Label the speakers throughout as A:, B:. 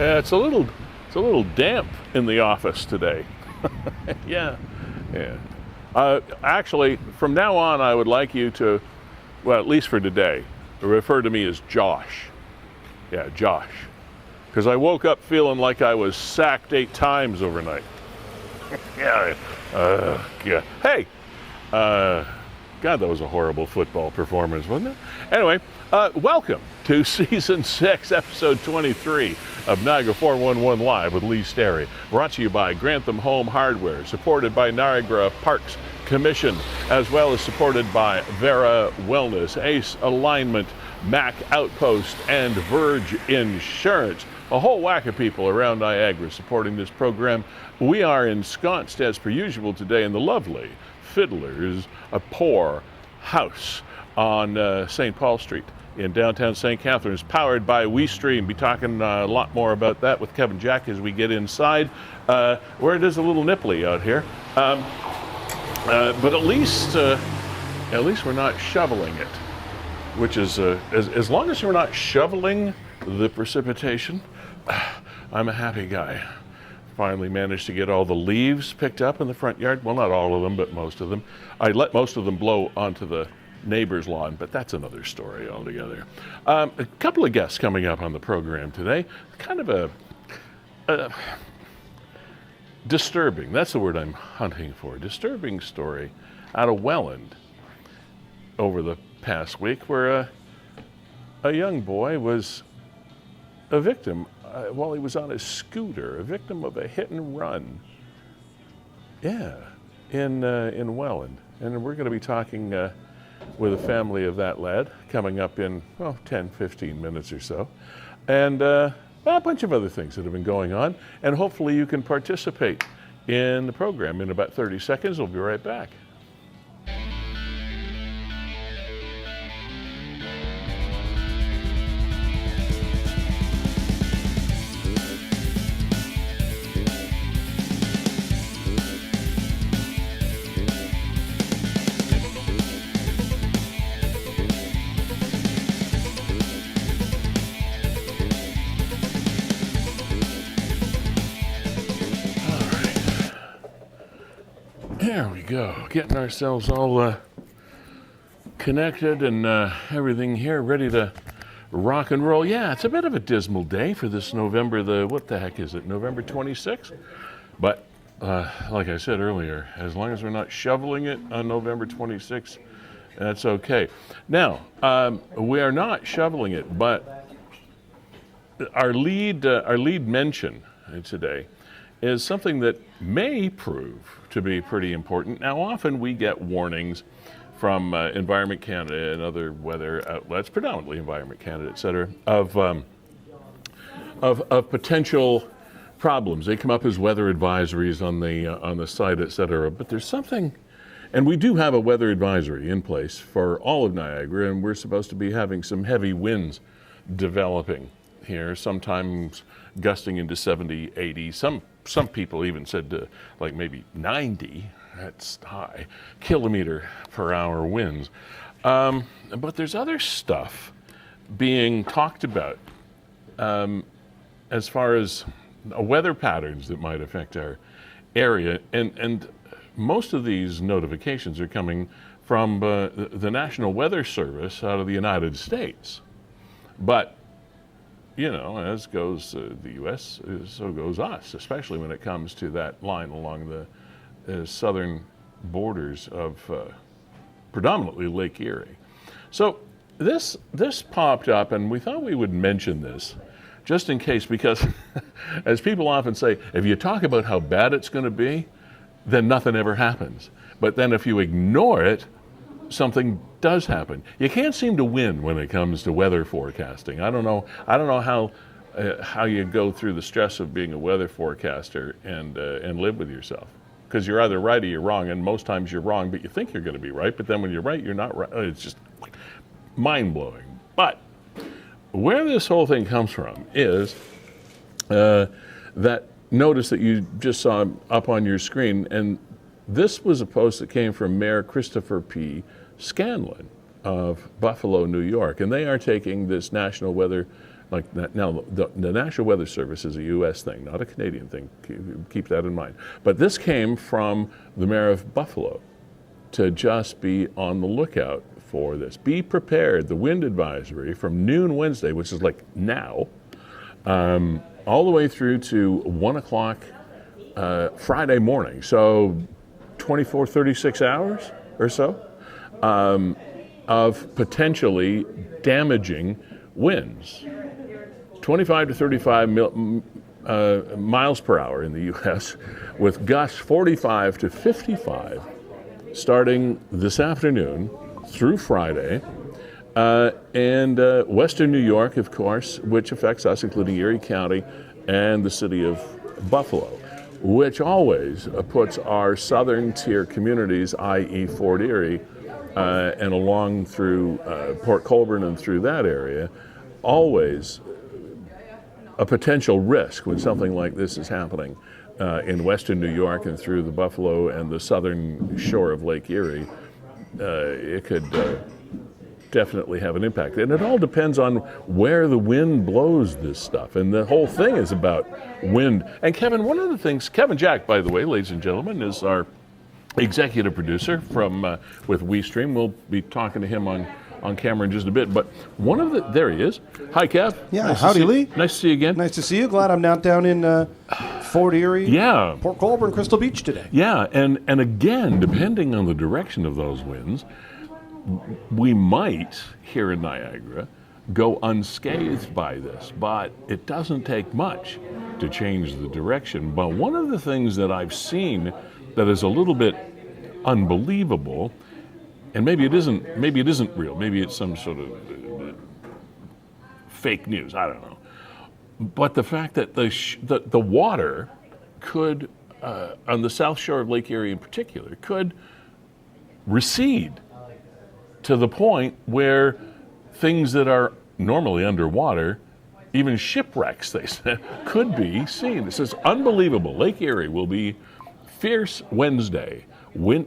A: It's a little damp in the office today. Yeah. Actually, from now on, I would like you to, well, at least for today, refer to me as Josh. Yeah, Josh. Because I woke up feeling like I was sacked 8 times overnight. Yeah. Yeah. Hey. God, that was a horrible football performance, wasn't it? Anyway, welcome to Season 6, Episode 23 of Niagara 411 Live with Lee Sterry. Brought to you by Grantham Home Hardware, supported by Niagara Parks Commission, as well as supported by Vera Wellness, Ace Alignment, Mac Outpost, and Verge Insurance. A whole whack of people around Niagara supporting this program. We are ensconced, as per usual, today in the lovely Fiddler's Pour House on St. Paul Street in downtown St. Catharines, powered by WeeStream. Be talking a lot more about that with Kevin Jack as we get inside, where it is a little nipply out here. But at least we're not shoveling it, which is as long as we're not shoveling the precipitation, I'm a happy guy. Finally managed to get all the leaves picked up in the front yard. Well, not all of them, but most of them. I let most of them blow onto the neighbor's lawn, but that's another story altogether. A couple of guests coming up on the program today. Kind of a disturbing, that's the word I'm hunting for, disturbing story out of Welland over the past week where a young boy was a victim while he was on his scooter, a victim of a hit and run. Yeah, in Welland. And we're going to be talking with a family of that lad coming up in, 10, 15 minutes or so. And a bunch of other things that have been going on. And hopefully you can participate in the program. In about 30 seconds, we'll be right back. There we go, getting ourselves all connected and everything here, ready to rock and roll. Yeah, it's a bit of a dismal day for this November, what the heck is it, November 26th? But like I said earlier, as long as we're not shoveling it on November 26th, that's okay. Now, we are not shoveling it, but our lead mention today is something that may prove to be pretty important. Now, often we get warnings from Environment Canada and other weather outlets, predominantly Environment Canada, et cetera, of potential problems. They come up as weather advisories on the site, et cetera. But there's something, and we do have a weather advisory in place for all of Niagara, and we're supposed to be having some heavy winds developing here, sometimes gusting into 70, 80, some people even said like maybe 90, that's high, kilometer per hour winds. But there's other stuff being talked about as far as weather patterns that might affect our area. And most of these notifications are coming from the National Weather Service out of the United States. But as goes the U.S., so goes us, especially when it comes to that line along the southern borders of predominantly Lake Erie. So this popped up, and we thought we would mention this just in case, because as people often say, if you talk about how bad it's going to be, then nothing ever happens. But then if you ignore it, something does happen. You can't seem to win when it comes to weather forecasting. I don't know how you go through the stress of being a weather forecaster and live with yourself, because you're either right or you're wrong, and most times you're wrong, but you think you're going to be right. But then when you're right, you're not right. It's just mind blowing. But where this whole thing comes from is that notice that you just saw up on your screen, and this was a post that came from Mayor Christopher P. Scanlon of Buffalo, New York, and they are taking this National Weather like that. Now, the National Weather Service is a U.S. thing, not a Canadian thing. Keep that in mind. But this came from the mayor of Buffalo to just be on the lookout for this. Be prepared. The wind advisory from noon Wednesday, which is like now, all the way through to 1 o'clock Friday morning. So 24, 36 hours or so of potentially damaging winds. 25 to 35 miles per hour in the U.S., with gusts 45 to 55 starting this afternoon through Friday. And western New York, of course, which affects us, including Erie County and the city of Buffalo, which always puts our southern tier communities, i.e. Fort Erie, and along through Port Colborne and through that area, always a potential risk when something like this is happening in western New York and through the Buffalo and the southern shore of Lake Erie. It could definitely have an impact. And it all depends on where the wind blows this stuff. And the whole thing is about wind. And Kevin, one of the things, Kevin Jack, by the way, ladies and gentlemen, is our executive producer from with WeeStreem. We'll be talking to him on camera in just a bit. But one of the, there he is. Hi, Kev.
B: Yeah,
A: nice
B: howdy, Lee.
A: Nice to see you again.
B: Nice to see you. Glad I'm not down in Fort Erie,
A: yeah,
B: Port Colborne, Crystal Beach today.
A: Yeah, and again, depending on the direction of those winds, we might, here in Niagara, go unscathed by this, but it doesn't take much to change the direction. But one of the things that I've seen that is a little bit unbelievable, and maybe it isn't real, maybe it's some sort of fake news, I don't know. But the fact that the water could, on the south shore of Lake Erie in particular, could recede to the point where things that are normally underwater, even shipwrecks, they said, could be seen. This is unbelievable. Lake Erie will be fierce Wednesday.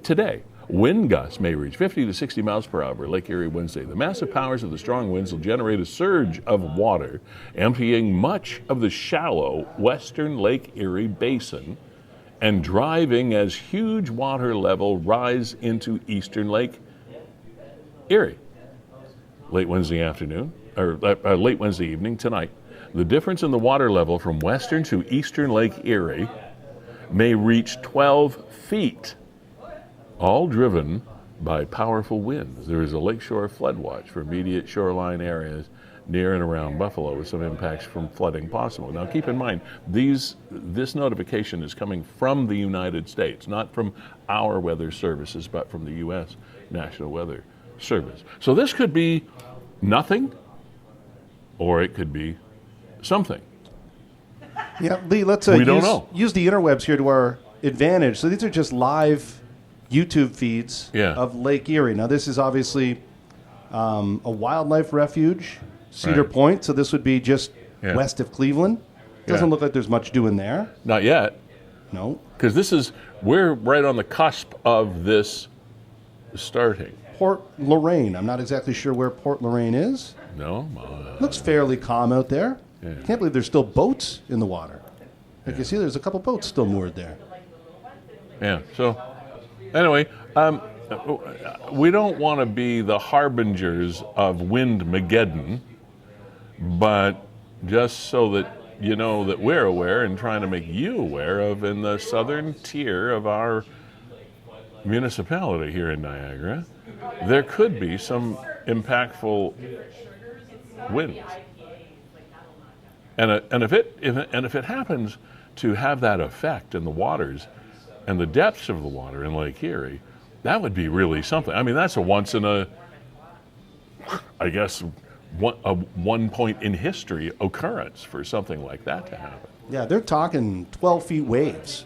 A: Today, wind gusts may reach 50 to 60 miles per hour. Lake Erie Wednesday. The massive powers of the strong winds will generate a surge of water, emptying much of the shallow western Lake Erie basin and driving as huge water level rise into eastern Lake Erie. Late Wednesday afternoon, or late Wednesday evening tonight, the difference in the water level from western to eastern Lake Erie may reach 12 feet, all driven by powerful winds. There is a lakeshore flood watch for immediate shoreline areas near and around Buffalo, with some impacts from flooding possible. Now keep in mind, this notification is coming from the United States, not from our weather services, but from the U.S. National Weather Service. So this could be nothing, or it could be something.
B: Yeah, Lee, let's
A: we don't know.
B: Use the interwebs here to our advantage. So these are just live YouTube feeds of Lake Erie. Now this is obviously a wildlife refuge, Cedar Point, so this would be just west of Cleveland. Doesn't look like there's much doing there.
A: Not yet.
B: No.
A: Because we're right on the cusp of this starting.
B: Port Lorraine. I'm not exactly sure where Port Lorraine is.
A: No.
B: Looks fairly calm out there.
A: Yeah.
B: Can't believe there's still boats in the water. Like you see, there's a couple boats still moored there.
A: Yeah. So, anyway, we don't want to be the harbingers of Windmageddon, but just so that you know that we're aware and trying to make you aware of, in the southern tier of our municipality here in Niagara, there could be some impactful winds. And if it happens to have that effect in the waters and the depths of the water in Lake Erie, that would be really something. I mean, that's a once in a, I guess, one point in history occurrence for something like that to happen.
B: Yeah, they're talking 12 feet waves.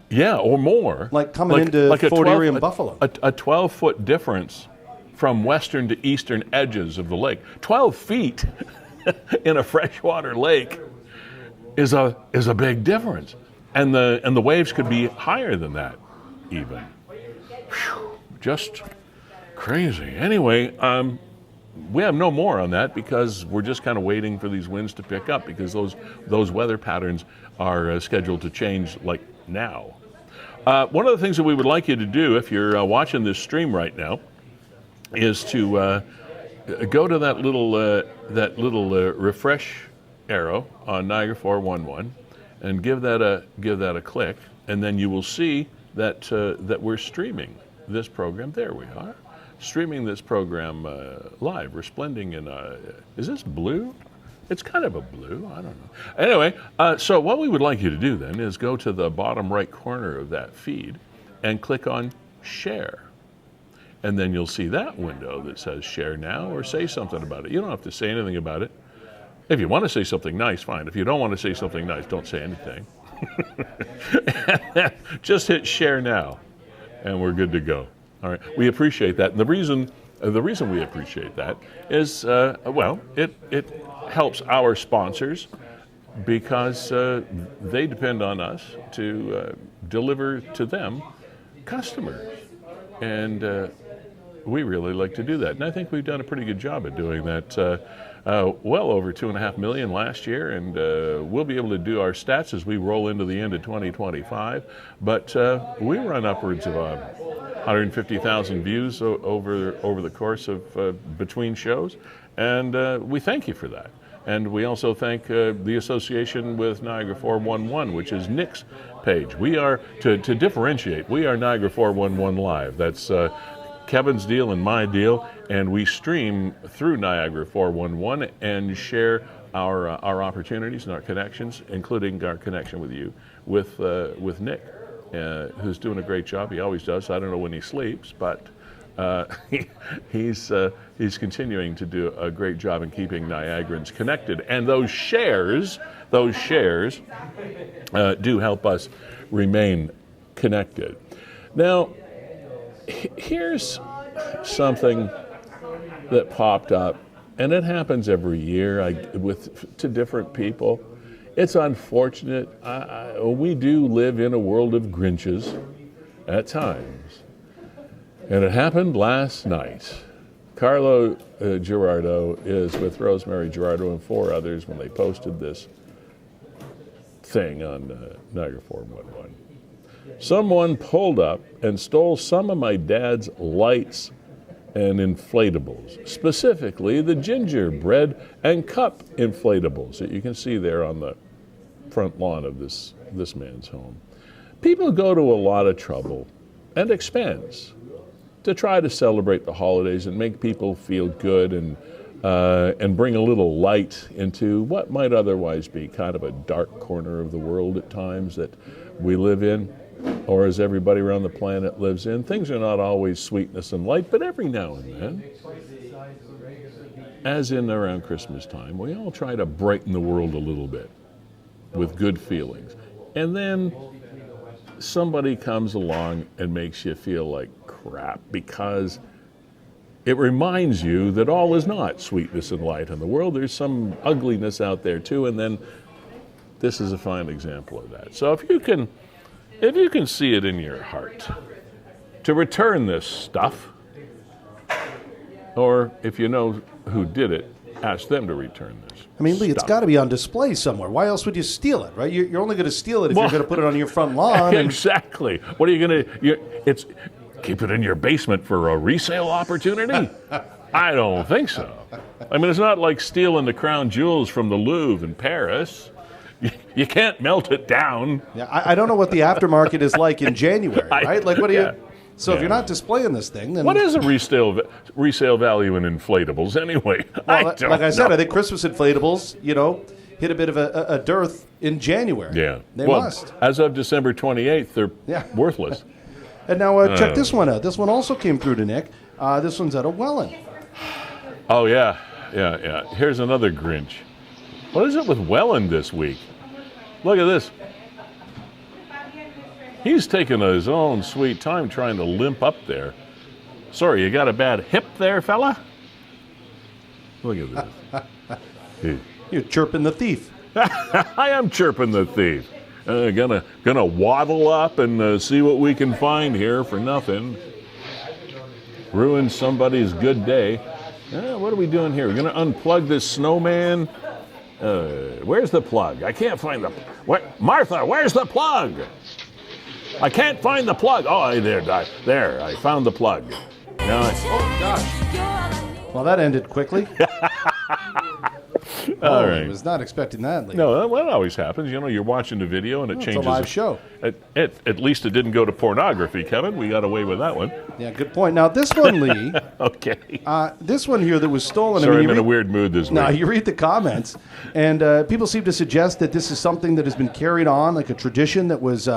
A: Yeah, or more.
B: Like coming into Fort Erie and Buffalo.
A: A 12-foot difference from western to eastern edges of the lake. 12 feet in a freshwater lake is a big difference. And the waves could be higher than that even. Whew, just crazy. Anyway, we have no more on that because we're just kind of waiting for these winds to pick up because those weather patterns are scheduled to change like now. One of the things that we would like you to do if you're watching this stream right now is to go to that little refresh arrow on Niagara 411 and give that a click, and then you will see that we're streaming this program. There we are, streaming this program live. We're splending in is this blue? It's kind of a blue, I don't know. Anyway, so what we would like you to do then is go to the bottom right corner of that feed and click on Share. And then you'll see that window that says Share Now or say something about it. You don't have to say anything about it. If you want to say something nice, fine. If you don't want to say something nice, don't say anything. Just hit Share Now, and we're good to go. All right, we appreciate that. And the reason we appreciate that is, it helps our sponsors because they depend on us to deliver to them customers. And we really like to do that. And I think we've done a pretty good job at doing that. Well over 2.5 million last year, and we'll be able to do our stats as we roll into the end of 2025. But we run upwards of 150,000 views over the course of between shows, and we thank you for that. And we also thank the association with Niagara 411, which is Nick's page. We are, to differentiate, we are Niagara 411 Live. That's Kevin's deal and my deal, and we stream through Niagara 411 and share our opportunities and our connections, including our connection with you, with Nick, who's doing a great job. He always does. I don't know when he sleeps, but he's continuing to do a great job in keeping Niagarans connected. And those shares do help us remain connected. Now, here's something that popped up, and it happens every year to different people. It's unfortunate. We do live in a world of Grinches at times. And it happened last night. Carlo Gerardo is with Rosemary Gerardo and 4 others when they posted this thing on Niagara 411. Someone pulled up and stole some of my dad's lights and inflatables, specifically the gingerbread and cup inflatables that you can see there on the front lawn of this man's home. People go to a lot of trouble and expense to try to celebrate the holidays and make people feel good and bring a little light into what might otherwise be kind of a dark corner of the world at times that we live in, or as everybody around the planet lives in. Things are not always sweetness and light, but every now and then, as in around Christmas time, we all try to brighten the world a little bit with good feelings. And then somebody comes along and makes you feel like crap because it reminds you that all is not sweetness and light in the world. There's some ugliness out there too, and then this is a fine example of that. So if you can see it in your heart to return this stuff, or if you know who did it, ask them to return this.
B: I mean, Lee,
A: stuff.
B: It's got to be on display somewhere. Why else would you steal it, right? You're only going to steal it if you're going to put it on your front lawn.
A: Exactly. What are you going to? Keep it in your basement for a resale opportunity? I don't think so. I mean, it's not like stealing the crown jewels from the Louvre in Paris. You can't melt it down.
B: Yeah, I don't know what the aftermarket is like in January, right? Like, what do you? So if you're not displaying this thing, then
A: what is a resale value in inflatables anyway?
B: Well, like I said, I think Christmas inflatables, hit a bit of a dearth in January.
A: Yeah,
B: they must.
A: As of December 28th, they're worthless.
B: And now check this one out. This one also came through to Nick. This one's out of Welland.
A: Oh yeah. Here's another Grinch. What is it with Welland this week? Look at this. He's taking his own sweet time trying to limp up there. Sorry, you got a bad hip there, fella? Look at this.
B: You're chirping the thief.
A: I am chirping the thief. Gonna waddle up and see what we can find here for nothing. Ruin somebody's good day. What are we doing here? We're going to unplug this snowman. Where's the plug? I can't find the... Martha, where's the plug? I can't find the plug. Oh, there, I found the plug.
B: Oh, gosh. Well, that ended quickly.
A: All right.
B: I was not expecting that. Lee.
A: No, that always happens. You know, you're watching a video and it changes.
B: It's a live show.
A: At least it didn't go to pornography, Kevin. We got away with that one.
B: Yeah, good point. Now, this one, Lee.
A: Okay.
B: This one here that was stolen.
A: Sorry, I'm in a weird mood this week.
B: Now, you read the comments, and people seem to suggest that this is something that has been carried on, like a tradition that was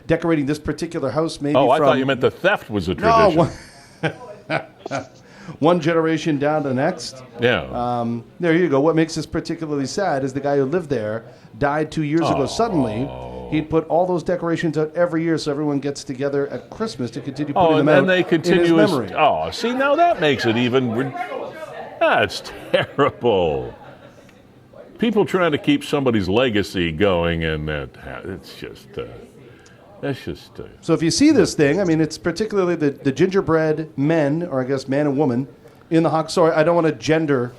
B: decorating this particular house. Maybe.
A: I thought you meant the theft was a tradition.
B: No, one generation down to the next.
A: Yeah.
B: There you go. What makes this particularly sad is the guy who lived there died 2 years ago suddenly. He'd put all those decorations out every year so everyone gets together at Christmas to continue putting them out
A: and they continue
B: in his memory.
A: See, now that makes it even... That's terrible. People trying to keep somebody's legacy going, and it's just...
B: So if you see this thing, I mean, it's particularly the gingerbread men, or I guess man and woman, in the hockey. Sorry, I don't want to gender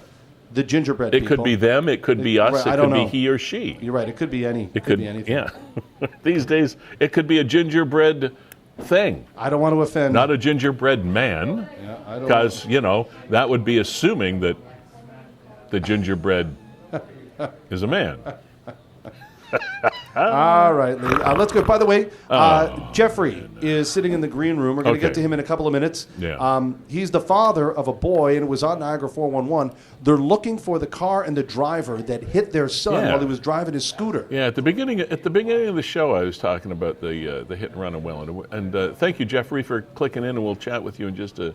B: the gingerbread people.
A: It could be them. It could be us.
B: Right,
A: it could be he or she.
B: You're right. It could be any. It could be anything.
A: Yeah. These days, it could be a gingerbread thing.
B: I don't want to offend.
A: Not a gingerbread man.
B: Yeah,
A: because, that would be assuming that the gingerbread is a man.
B: All right, Lee. Let's go. By the way, Jeffrey is sitting in the green room. We're going to get to him in a couple of minutes.
A: Yeah.
B: He's the father of a boy, and it was on Niagara 411. They're looking for the car and the driver that hit their son while he was driving his scooter.
A: Yeah, at the beginning of the show, I was talking about the hit and run in Welland. And thank you, Jeffrey, for clicking in, and we'll chat with you in just a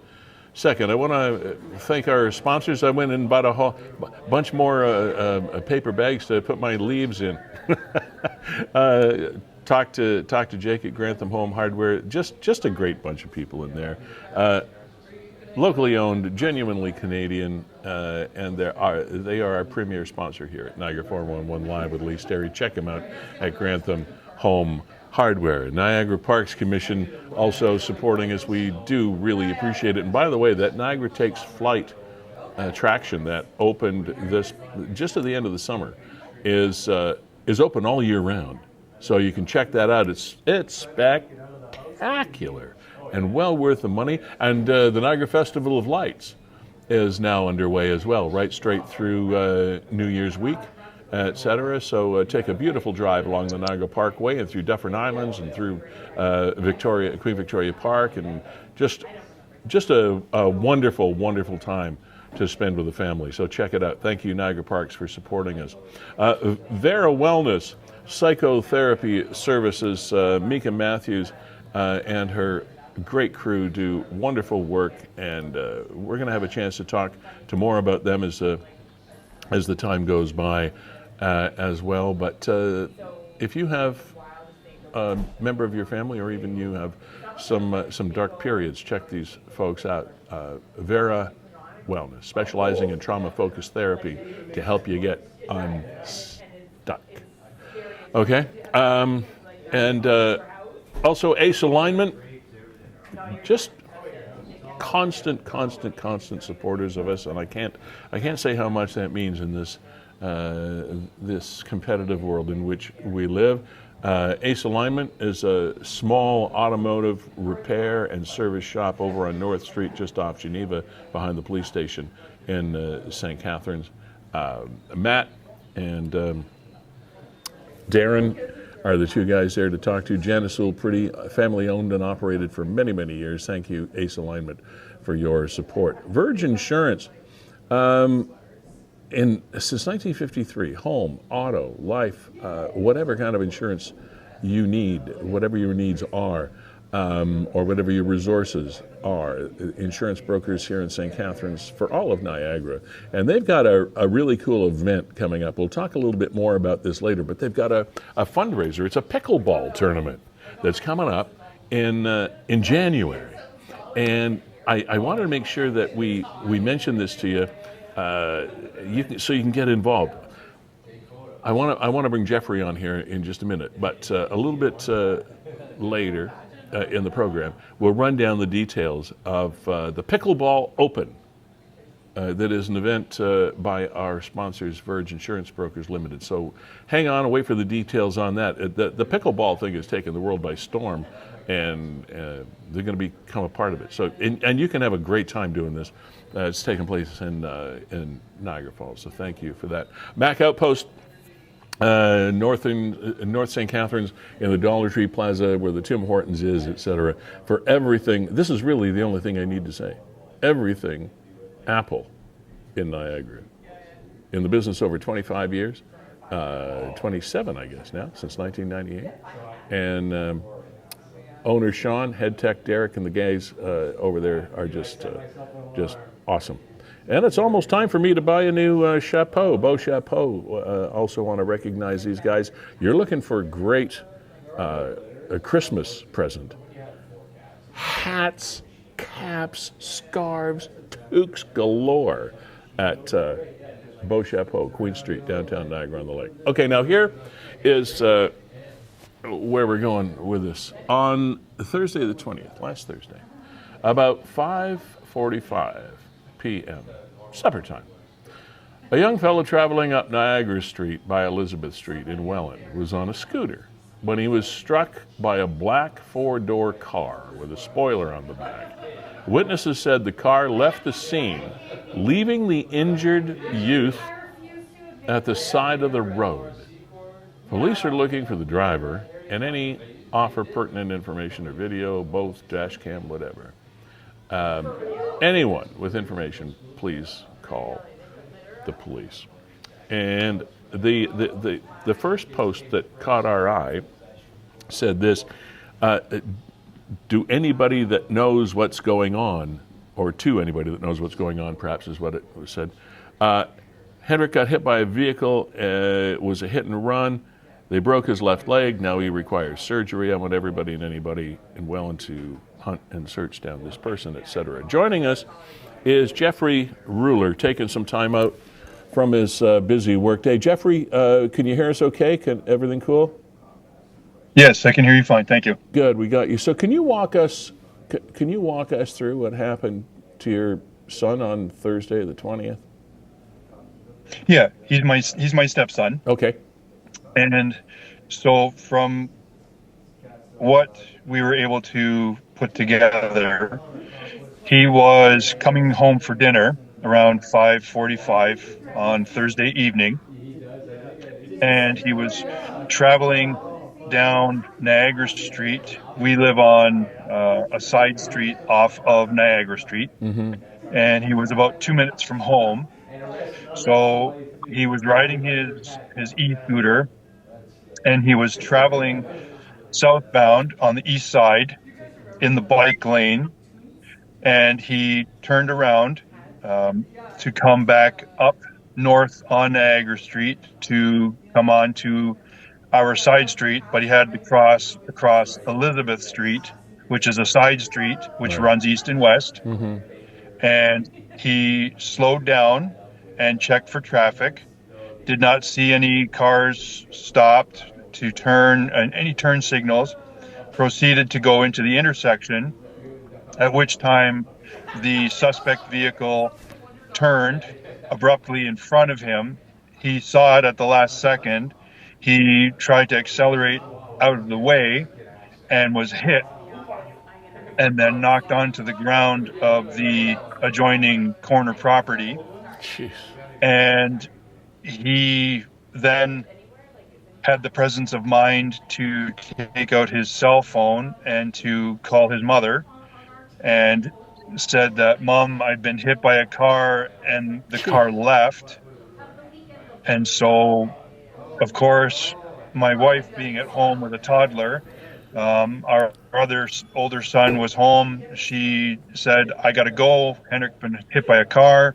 A: second. I want to thank our sponsors. I went and bought a bunch more paper bags to put my leaves in. Talk to Jake at Grantham Home Hardware. Just a great bunch of people in there. Locally owned, genuinely Canadian, and they are our premier sponsor here at Niagara 411 Live with Sterry. Check them out at Grantham Home Hardware. Niagara Parks Commission also supporting us. We do really appreciate it. And by the way, that Niagara Takes Flight attraction that opened just at the end of the summer is open all year round. So you can check that out. It's spectacular and well worth the money. And the Niagara Festival of Lights is now underway as well, right straight through New Year's week, etc. So take a beautiful drive along the Niagara Parkway and through Dufferin Islands and through Queen Victoria Park, and just a wonderful, wonderful time to spend with the family. So check it out. Thank you, Niagara Parks, for supporting us. Vera Wellness Psychotherapy Services, Mika Matthews and her great crew do wonderful work, and we're going to have a chance to talk to more about them as the time goes by as well. But if you have a member of your family, or even you have some dark periods, check these folks out. Vera Wellness, specializing in trauma-focused therapy to help you get unstuck. Okay, and also Ace Alignment, just constant supporters of us, and I can't say how much that means in this competitive world in which we live. Ace Alignment is a small automotive repair and service shop over on North Street, just off Geneva, behind the police station in St. Catharines. Matt and Darren are the two guys there to talk to. Janice Pretty, family owned and operated for many, many years. Thank you, Ace Alignment, for your support. Virgin Insurance, since 1953, home, auto, life, whatever kind of insurance you need, whatever your needs are, or whatever your resources are. Insurance brokers here in St. Catharines for all of Niagara. And they've got a really cool event coming up. We'll talk a little bit more about this later, but they've got a fundraiser. It's a pickleball tournament that's coming up in January. And I wanted to make sure that we mention this to you, so you can get involved. I want to bring Jeffrey on here in just a minute, but a little bit later in the program, we'll run down the details of the Pickleball Open that is an event by our sponsors, Verge Insurance Brokers Limited. So hang on and wait for the details on that. The pickleball thing has taken the world by storm, and they're going to become a part of it. So and you can have a great time doing this. It's taking place in Niagara Falls. So thank you for that. Mac Outpost. North St. Catharines in the Dollar Tree Plaza where the Tim Hortons is, etc. For everything, this is really the only thing I need to say. Everything Apple in Niagara. In the business over 25 years, 27 I guess now, since 1998. And owner Sean, head tech Derek, and the guys over there are just awesome. And it's almost time for me to buy a new chapeau, Beau Chapeau. Also want to recognize these guys. You're looking for a great a Christmas present. Hats, caps, scarves, toques galore at Beau Chapeau, Queen Street, downtown Niagara-on-the-Lake. Okay, now here is where we're going with this. On Thursday the 20th, last Thursday, about 5:45 p.m., supper time. A young fellow traveling up Niagara Street by Elizabeth Street in Welland was on a scooter when he was struck by a black four-door car with a spoiler on the back. Witnesses said the car left the scene, leaving the injured youth at the side of the road. Police are looking for the driver and any offer pertinent information or video, both dash cam, whatever. Anyone with information, please call the police. And the first post that caught our eye said this: do anybody that knows what's going on, or to anybody that knows what's going on, perhaps is what it was said. Henrik got hit by a vehicle. It was a hit and run. They broke his left leg. Now he requires surgery. I want everybody and anybody in Welland to hunt and search down this person, etc. Joining us is Jeffrey Ruller, taking some time out from his busy workday. Jeffrey, can you hear us okay? Everything cool?
C: Yes, I can hear you fine. Thank you.
A: Good, we got you. So can you walk us through what happened to your son on Thursday the 20th?
C: Yeah, he's my stepson.
A: Okay.
C: And so from what we were able to put together, he was coming home for dinner around 5:45 on Thursday evening, and he was traveling down Niagara Street. We live on a side street off of Niagara Street, and he was about 2 minutes from home. So he was riding his e-scooter, and he was traveling southbound on the east side in the bike lane, and he turned around to come back up north on Niagara Street to come on to our side street, but he had to cross across Elizabeth Street, which is a side street which runs east and west. And he slowed down and checked for traffic, did not see any cars stopped to turn and any turn signals, proceeded to go into the intersection, at which time the suspect vehicle turned abruptly in front of him. He saw it at the last second. He tried to accelerate out of the way and was hit and then knocked onto the ground of the adjoining corner property.
A: Jeez.
C: And he then had the presence of mind to take out his cell phone and to call his mother and said that, "Mom, I've been hit by a car," and the car left. And so, of course, my wife being at home with a toddler, our other older son was home. She said, "I got to go. Henrik been hit by a car."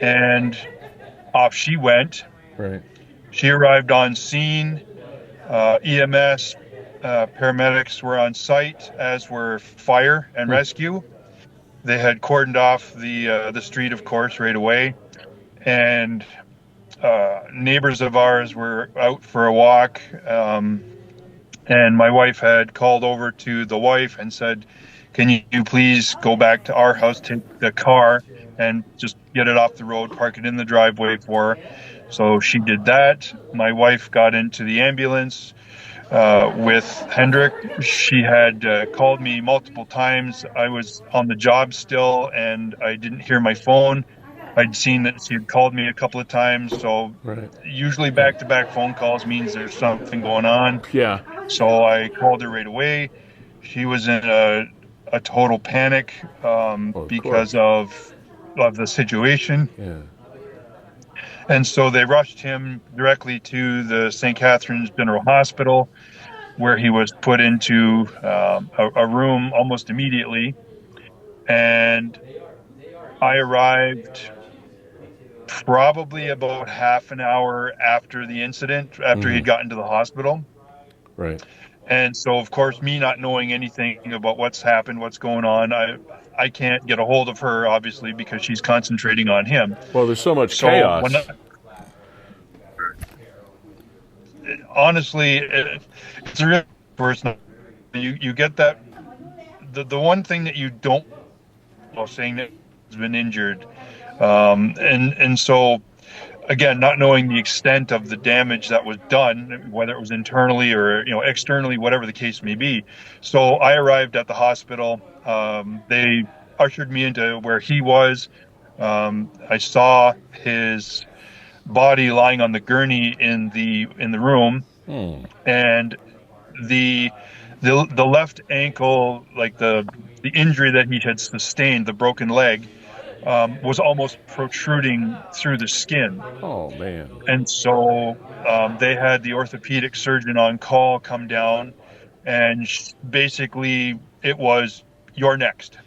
C: And off she went.
A: Right.
C: She arrived on scene. EMS, paramedics were on site, as were fire and rescue. They had cordoned off the street, of course, right away. And neighbors of ours were out for a walk. And my wife had called over to the wife and said, can you please go back to our house, take the car, and just get it off the road, park it in the driveway for her. So she did that. My wife got into the ambulance with Hendrik. She had called me multiple times. I was on the job still, and I didn't hear my phone. I'd seen that she had called me a couple of times, so usually back-to-back phone calls means there's something going on.
A: Yeah.
C: So I called her right away. She was in a total panic because of the situation.
A: Yeah.
C: And so they rushed him directly to the St. Catharines General Hospital, where he was put into a room almost immediately. And I arrived probably about half an hour after the incident, after he'd gotten to the hospital.
A: Right.
C: And so, of course, me not knowing anything about what's happened, what's going on, I can't get a hold of her, obviously, because she's concentrating on him.
A: Well, there's so much chaos.
C: Honestly, it's really personal. You get that. The one thing that you don't, saying that has been injured, and so, again, not knowing the extent of the damage that was done, whether it was internally or externally, whatever the case may be. So I arrived at the hospital. They ushered me into where he was. I saw his body lying on the gurney in the room, and the left ankle, like the injury that he had sustained, the broken leg, was almost protruding through the skin.
A: Oh, man.
C: And so they had the orthopedic surgeon on call come down, and basically it was, you're next,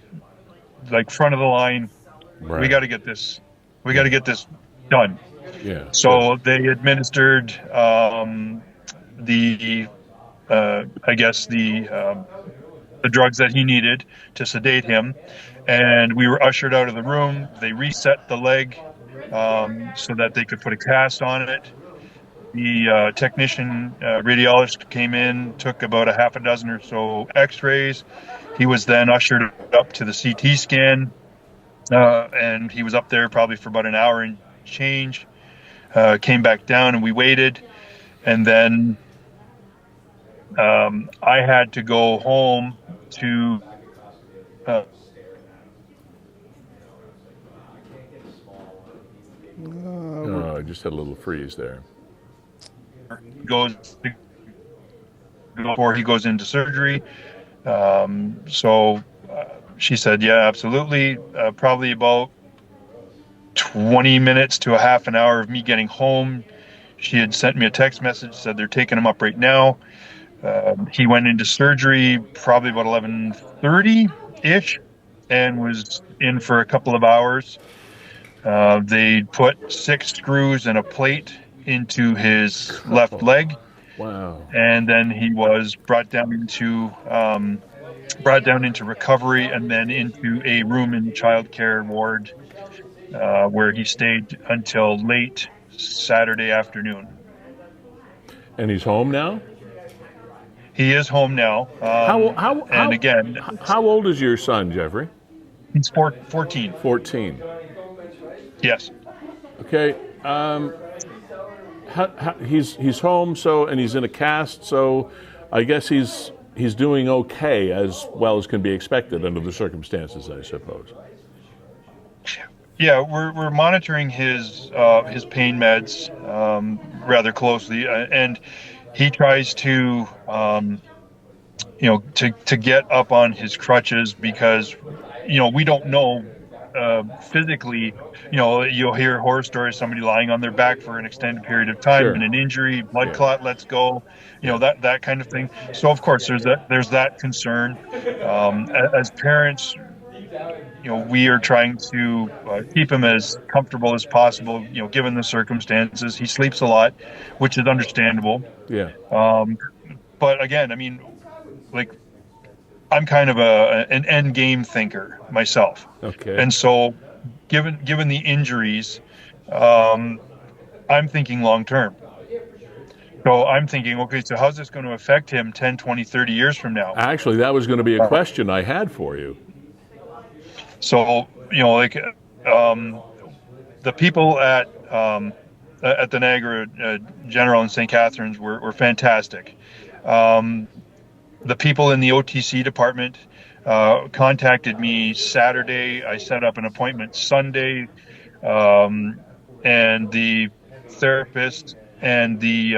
C: like front of the line.
A: Right.
C: We got to get this done.
A: Yeah.
C: So they administered the drugs that he needed to sedate him, and we were ushered out of the room. They reset the leg so that they could put a cast on it. The technician, radiologist, came in, took about a half a dozen or so x-rays. He was then ushered up to the CT scan, and he was up there probably for about an hour and change. Came back down, and we waited, and then I had to go home to
A: I just had a little freeze there.
C: Before he goes into surgery. So she said, yeah, absolutely. Probably about 20 minutes to a half an hour of me getting home. She had sent me a text message, said they're taking him up right now. He went into surgery probably about 11:30-ish and was in for a couple of hours. They put 6 screws and a plate into his left leg.
A: Wow.
C: And then he was brought down into recovery, and then into a room in the child care ward, where he stayed until late Saturday afternoon.
A: And he's home now?
C: He is home now.
A: How old is your son, Jeffrey?
C: He's 14.
A: 14.
C: Yes.
A: Okay. He's home, and he's in a cast, so I guess he's doing okay, as well as can be expected under the circumstances, I suppose.
C: Yeah, we're monitoring his pain meds rather closely, and he tries to to get up on his crutches, because we don't know physically. You'll hear horror stories, somebody lying on their back for an extended period of time, and an injury, blood clot, let's go, that kind of thing. So of course there's that concern. As parents, we are trying to keep him as comfortable as possible, given the circumstances. He sleeps a lot, which is understandable.
A: Yeah.
C: But again, I mean, I'm kind of an end game thinker myself.
A: Okay.
C: And so, given the injuries, I'm thinking long term. So I'm thinking, okay, so how's this going to affect him 10, 20, 30 years from now?
A: Actually, that was going to be a question I had for you.
C: So, like the people at the Niagara General in St. Catharines were fantastic. The people in the OTC department contacted me Saturday. I set up an appointment Sunday, and the therapist and the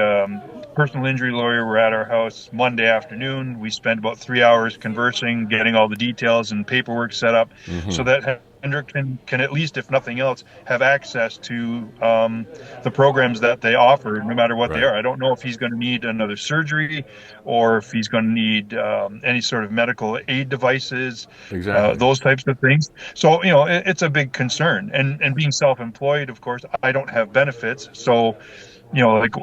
C: personal injury lawyer were at our house Monday afternoon. We spent about 3 hours conversing, getting all the details and paperwork set up, so that Hendrik can at least, if nothing else, have access to the programs that they offer, no matter what they are. I don't know if he's going to need another surgery or if he's going to need any sort of medical aid devices, those types of things. So, it's a big concern. And being self-employed, of course, I don't have benefits. So, like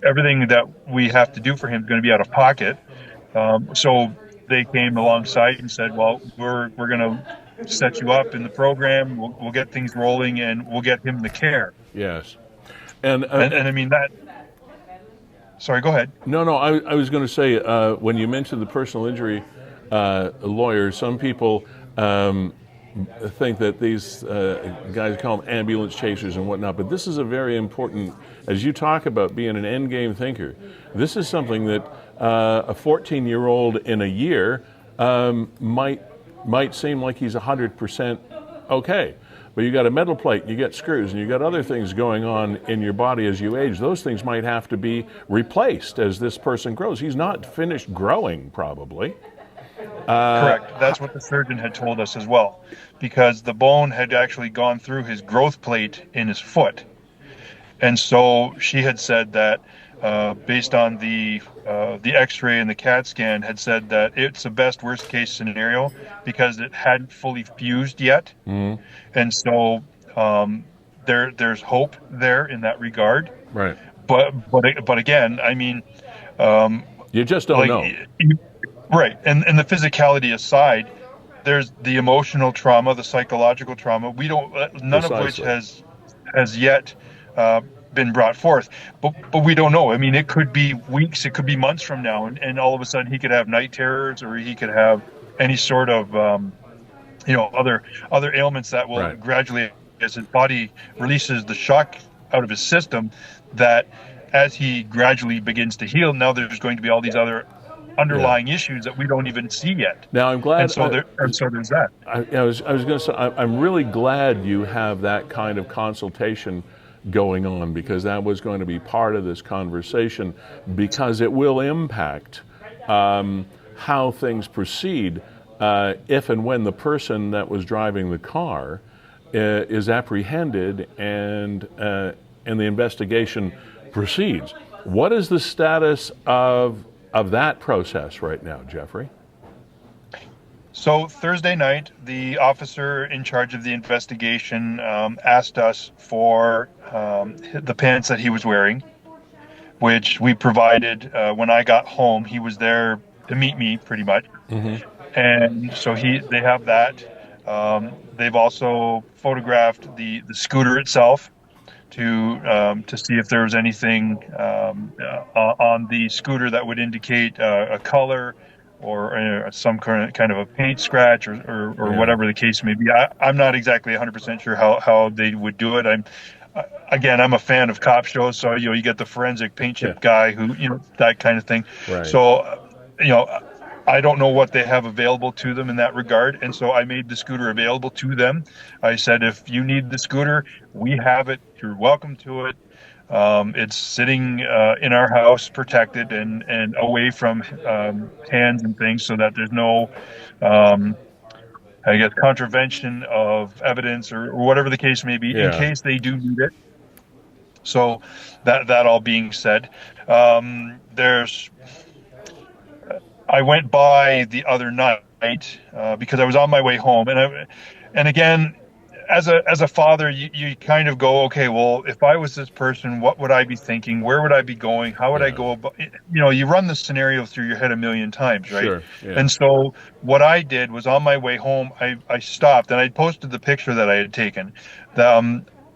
C: everything that we have to do for him is going to be out of pocket. So they came alongside and said, well, we're going to set you up in the program. We'll get things rolling, and we'll get him the care.
A: Yes,
C: and I mean that. Sorry, go ahead.
A: No, I was going to say when you mentioned the personal injury lawyer, some people think that these guys call them ambulance chasers and whatnot, but this is a very important, as you talk about being an end game thinker, this is something that a 14-year-old in a year might seem like he's 100% okay, but you got a metal plate, you get screws, and you got other things going on in your body as you age. Those things might have to be replaced as this person grows. He's not finished growing, probably.
C: Correct. That's what the surgeon had told us as well, because the bone had actually gone through his growth plate in his foot. And so she had said that based on the X-ray and the CAT scan, had said that it's the best worst case scenario because it hadn't fully fused yet. Mm-hmm. And so there's hope there in that regard.
A: Right.
C: But again, I mean,
A: you just don't know.
C: Right. And the physicality aside, there's the emotional trauma, the psychological trauma. We don't, none of which has yet been brought forth, but we don't know. I mean, it could be weeks, it could be months from now, and all of a sudden he could have night terrors, or he could have any sort of other ailments that will gradually, as his body releases the shock out of his system, that as he gradually begins to heal, now there's going to be all these other underlying issues that we don't even see yet.
A: Now I'm glad.
C: And so there's that.
A: I was going to say I'm really glad you have that kind of consultation going on, because that was going to be part of this conversation, because it will impact how things proceed if and when the person that was driving the car is apprehended and the investigation proceeds. What is the status of that process right now, Jeffrey?
C: So Thursday night, the officer in charge of the investigation asked us for the pants that he was wearing, which we provided when I got home. He was there to meet me, pretty much. Mm-hmm. And so they have that. They've also photographed the scooter itself to see if there was anything on the scooter that would indicate a color or some kind of a paint scratch or whatever the case may be. I'm not exactly 100% sure how they would do it. I'm a fan of cop shows, so you get the forensic paint chip guy who that kind of thing. Right. So I don't know what they have available to them in that regard, and so I made the scooter available to them. I said, if you need the scooter, we have it. You're welcome to it. It's sitting in our house, protected and away from hands and things, so that there's no, contravention of evidence or whatever the case may be, in case they do need it. So that all being said, I went by the other night because I was on my way home, and again, as a father, you kind of go, okay, well, if I was this person, what would I be thinking? Where would I be going? How would I go about? You run the scenario through your head a million times, right? Sure. Yeah. And so what I did was, on my way home, I stopped and I posted the picture that I had taken.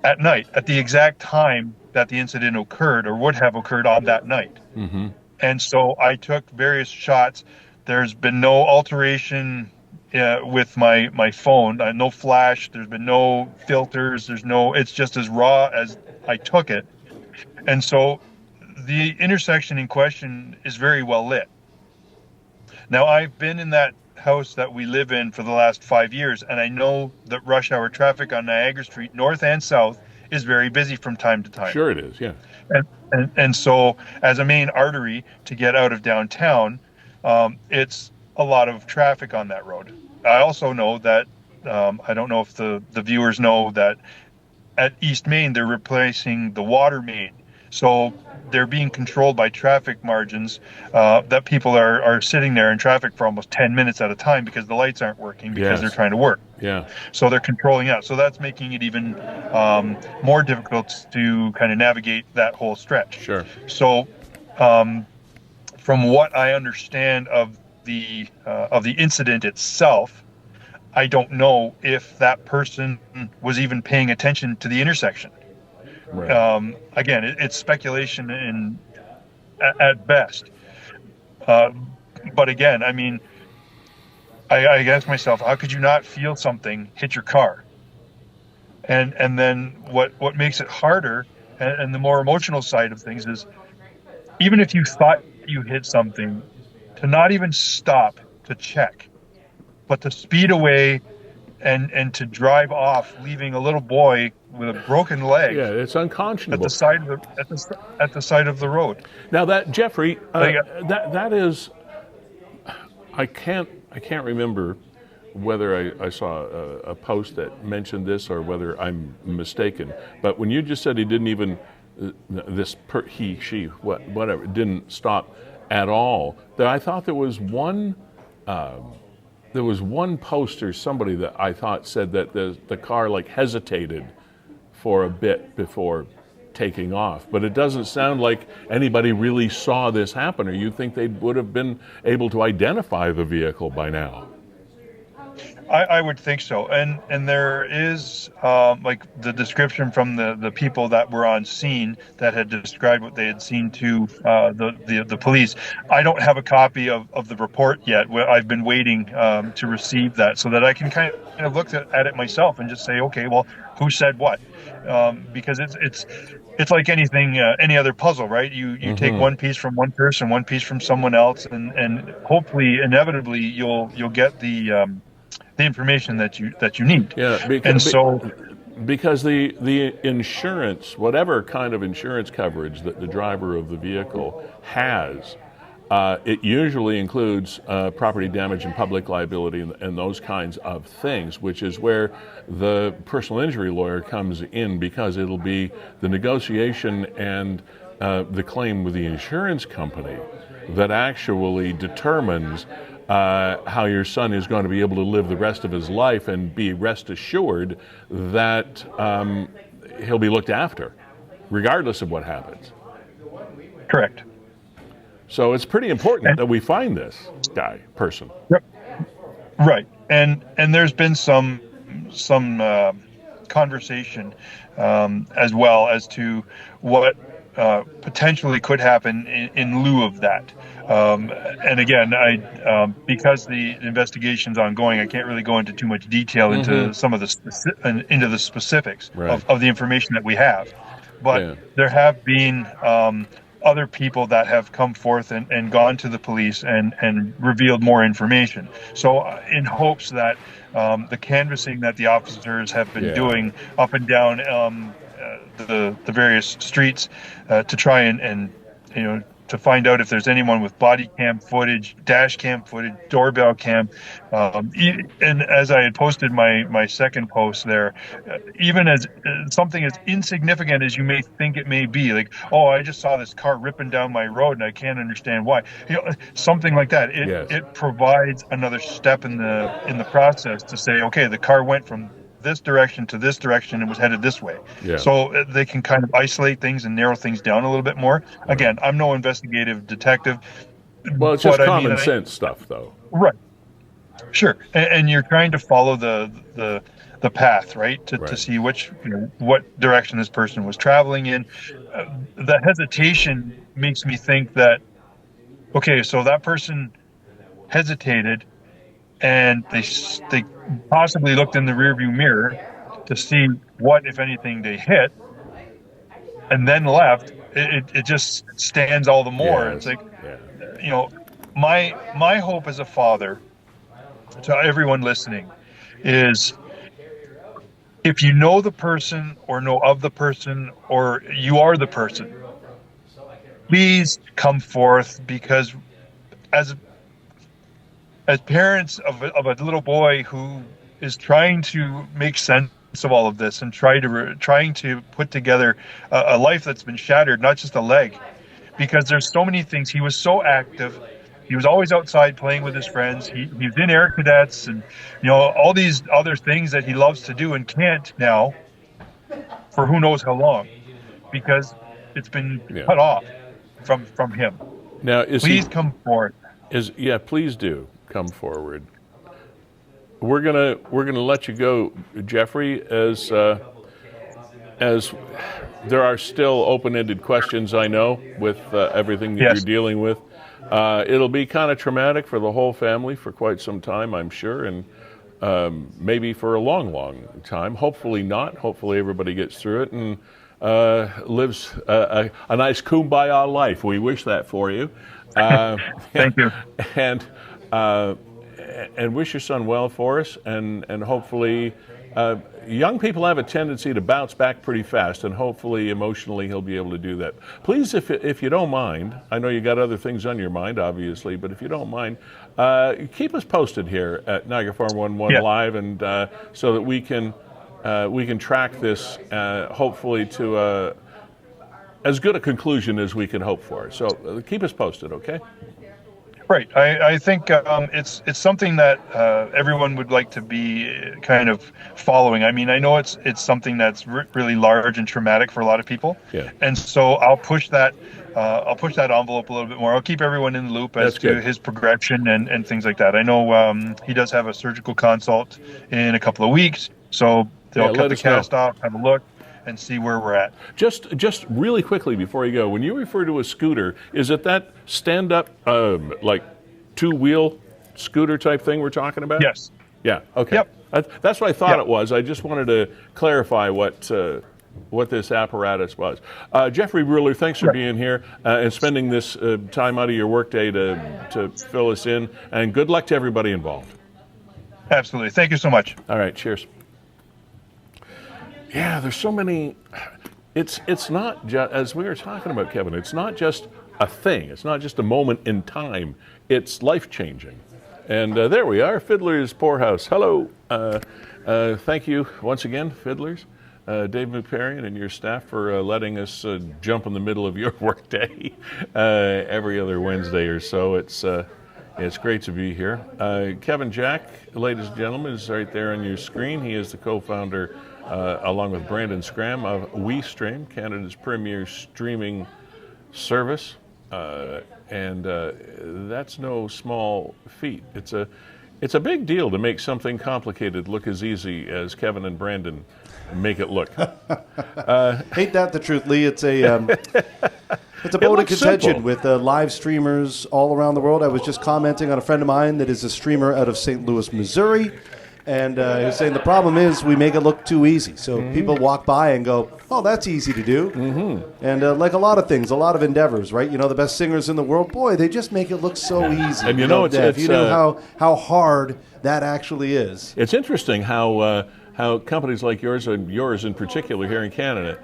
C: at night, at the exact time that the incident occurred or would have occurred on that night.
A: Mm-hmm.
C: And so I took various shots. There's been no alteration with my phone, no flash. There's been no filters. It's just as raw as I took it. And so the intersection in question is very well lit. Now, I've been in that house that we live in for the last 5 years, and I know that rush hour traffic on Niagara Street, north and south, is very busy from time to time.
A: Sure it is, yeah.
C: And so as a main artery to get out of downtown, it's a lot of traffic on that road. I also know that, I don't know if the viewers know that at East Main, they're replacing the water main. So they're being controlled by traffic margins that people are sitting there in traffic for almost 10 minutes at a time because the lights aren't working because they're trying to work.
A: Yeah.
C: So they're controlling that. So that's making it even more difficult to kind of navigate that whole stretch.
A: Sure.
C: So from what I understand of the incident itself, I don't know if that person was even paying attention to the intersection.
A: Right.
C: Again, it's speculation at best. But again, I mean, I ask myself, how could you not feel something hit your car? And then what makes it harder and the more emotional side of things is, even if you thought you hit something, to not even stop to check, but to speed away and to drive off, leaving a little boy with a broken leg.
A: Yeah, it's unconscionable.
C: At the side of the road.
A: Now that Jeffrey, that is, I can't remember whether I saw a post that mentioned this or whether I'm mistaken. But when you just said he didn't even he, she, whatever, didn't stop at all, that I thought there was one. There was one post or somebody that I thought said that the car like hesitated for a bit before taking off, but it doesn't sound like anybody really saw this happen, or you think they would have been able to identify the vehicle by now.
C: I would think so, and there is like the description from the people that were on scene that had described what they had seen to the police. I don't have a copy of the report yet. I've been waiting to receive that so that I can kind of look at it myself and just say, okay, well, who said what? Because it's like anything, any other puzzle, right? You take one piece from one person, one piece from someone else, and hopefully, inevitably, you'll get the information that you need.
A: Yeah, because the insurance, whatever kind of insurance coverage that the driver of the vehicle has, it usually includes property damage and public liability and those kinds of things, which is where the personal injury lawyer comes in, because it'll be the negotiation and the claim with the insurance company that actually determines how your son is going to be able to live the rest of his life and be rest assured that he'll be looked after, regardless of what happens.
C: Correct.
A: So it's pretty important that we find this person.
C: Yep. Right. And there's been some conversation as well as to what potentially could happen in lieu of that. And again, because the investigation's ongoing, I can't really go into too much detail into some of the specifics of the information that we have. But there have been other people that have come forth and gone to the police and revealed more information. So in hopes that the canvassing that the officers have been doing up and down the various streets to try and to find out if there's anyone with body cam footage, dash cam footage, doorbell cam. And as I had posted my second post there, even as something as insignificant as you may think it may be, like, oh, I just saw this car ripping down my road and I can't understand why. Something like that. It provides another step in the process to say, okay, the car went from this direction to this direction and was headed this way. So they can kind of isolate things and narrow things down a little bit more. Again, I'm no investigative detective.
A: Well, it's just common sense stuff, though.
C: Right. Sure. And you're trying to follow the the path, right? To see what direction this person was traveling in. The hesitation makes me think that, okay, so that person hesitated, and they possibly looked in the rearview mirror to see what, if anything, they hit, and then left. It just stands all the more. It's like, my hope as a father to everyone listening is, if you know the person or know of the person or you are the person, please come forth, because as parents of a little boy who is trying to make sense of all of this and trying to put together a life that's been shattered, not just a leg, because there's so many things. He was so active. He was always outside playing with his friends. He was in Air Cadets and all these other things that he loves to do and can't now for who knows how long, because it's been cut off from him.
A: Now,
C: please come forward.
A: Please do come forward. We're gonna let you go, Jeffrey, as there are still open-ended questions, I know, with everything that you're dealing with. It'll be kind of traumatic for the whole family for quite some time, I'm sure, and maybe for a long, long time. Hopefully not. Hopefully everybody gets through it and lives a nice kumbaya life. We wish that for you.
C: Thank you.
A: And wish your son well for us, and hopefully young people have a tendency to bounce back pretty fast, and hopefully emotionally he'll be able to do that. Please, if you don't mind, I know you got other things on your mind, obviously, but if you don't mind, keep us posted here at Niagara Farm 11 Live, and so that we can track this hopefully to as good a conclusion as we can hope for. So keep us posted, okay?
C: Right. I think it's something that everyone would like to be kind of following. I mean, I know it's something that's really large and traumatic for a lot of people. Yeah. And so I'll push that envelope a little bit more. I'll keep everyone in the loop as to his progression and things like that. I know he does have a surgical consult in a couple of weeks, so they'll cut the cast off, have a look, and see where we're at.
A: Just really quickly before you go, when you refer to a scooter, is it that stand-up, like two-wheel scooter type thing we're talking about?
C: Yes.
A: Yeah. Okay. Yep. That's what I thought it was. I just wanted to clarify what this apparatus was. Jeffrey Ruller, thanks for being here and spending this time out of your workday to fill us in. And good luck to everybody involved.
C: Absolutely. Thank you so much.
A: All right. Cheers. Yeah, there's so many. It's not just, as we were talking about, Kevin, it's not just a thing. It's not just a moment in time. It's life-changing. And there we are, Fiddler's Poorhouse. Hello. Thank you once again, Fiddlers. Dave McParian and your staff for letting us jump in the middle of your workday every other Wednesday or so. It's great to be here. Kevin Jack, ladies and gentlemen, is right there on your screen. He is the co-founder, along with Brandon Scram, of WeeStreem, Canada's premier streaming service. And that's no small feat. It's a big deal to make something complicated look as easy as Kevin and Brandon make it look.
B: Ain't that the truth, Lee? It's a bone of contention with live streamers all around the world. I was just commenting on a friend of mine that is a streamer out of St. Louis, Missouri. And he was saying the problem is we make it look too easy. So people walk by and go, oh, that's easy to do. Mm-hmm. And like a lot of things, a lot of endeavors, right? You know, the best singers in the world, boy, they just make it look so easy.
A: And you know,
B: if you knew how hard that actually is.
A: It's interesting how companies like yours, and yours in particular here in Canada,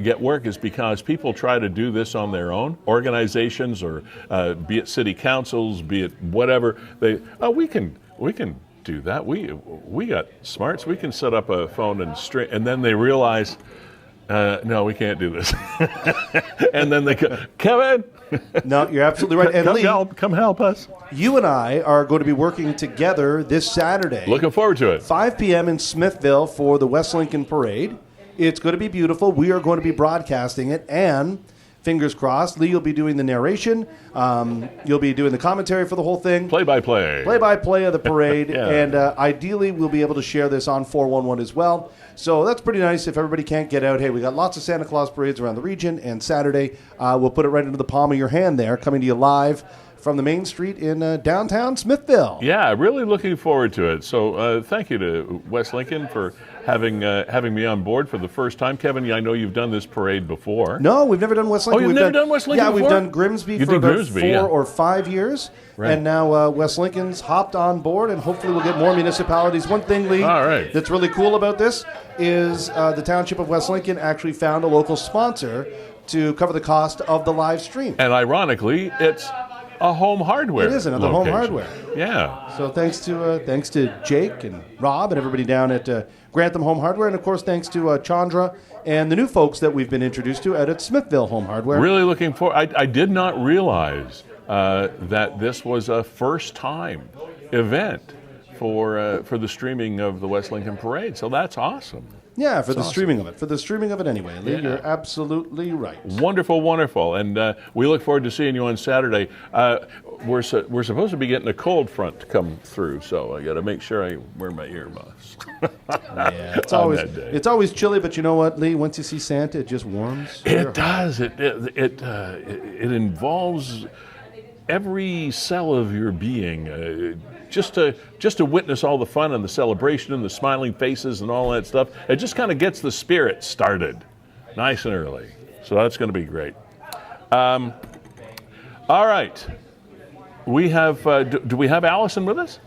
A: get work is because people try to do this on their own. Organizations, or be it city councils, be it whatever, we can do that. We got smarts. We can set up a phone and then they realize, no, we can't do this. And then they go, Kevin.
B: No, you're absolutely right. And Lee,
A: come help us.
B: You and I are going to be working together this Saturday.
A: Looking forward to it.
B: 5 p.m. in Smithville for the West Lincoln Parade. It's going to be beautiful. We are going to be broadcasting it, and fingers crossed. Lee, you'll be doing the narration. You'll be doing the commentary for the whole thing.
A: Play-by-play.
B: Play-by-play of the parade.
A: Yeah.
B: And ideally, we'll be able to share this on 411 as well. So that's pretty nice. If everybody can't get out, hey, we got lots of Santa Claus parades around the region. And Saturday, we'll put it right into the palm of your hand there, coming to you live from the main street in downtown Smithville.
A: Yeah, really looking forward to it. So thank you to West Lincoln for having me on board for the first time. Kevin, I know you've done this parade before.
B: No, we've never done West Lincoln.
A: Oh, you've never done West Lincoln
B: Yeah,
A: before?
B: we've done Grimsby for about 4 or 5 years.
A: Right.
B: And now West Lincoln's hopped on board, and hopefully we'll get more municipalities. One thing, Lee,
A: All right.
B: that's really cool about this is the Township of West Lincoln actually found a local sponsor to cover the cost of the live stream.
A: And ironically, it's a Home Hardware.
B: It is another Home
A: location.
B: Hardware.
A: Yeah.
B: So thanks to Jake and Rob and everybody down at Grantham Home Hardware, and of course thanks to Chandra and the new folks that we've been introduced to out at Smithville Home Hardware.
A: Really looking for. I did not realize that this was a first-time event for the streaming of the West Lincoln Parade. So that's awesome.
B: Yeah, for the streaming of it. For the streaming of it anyway. Lee,
A: Yeah.
B: you're absolutely right.
A: Wonderful, wonderful. And we look forward to seeing you on Saturday. We're supposed to be getting a cold front to come through, so I got to make sure I wear my earmuffs.
B: Yeah,
A: on that day.
B: it's always chilly, but you know what, Lee? Once you see Santa, it just warms. your
A: It
B: heart.
A: does. It involves every cell of your being. Just to witness all the fun and the celebration and the smiling faces and all that stuff, it just kind of gets the spirit started nice and early. So that's going to be great. All right. We have, do we have Alison with us?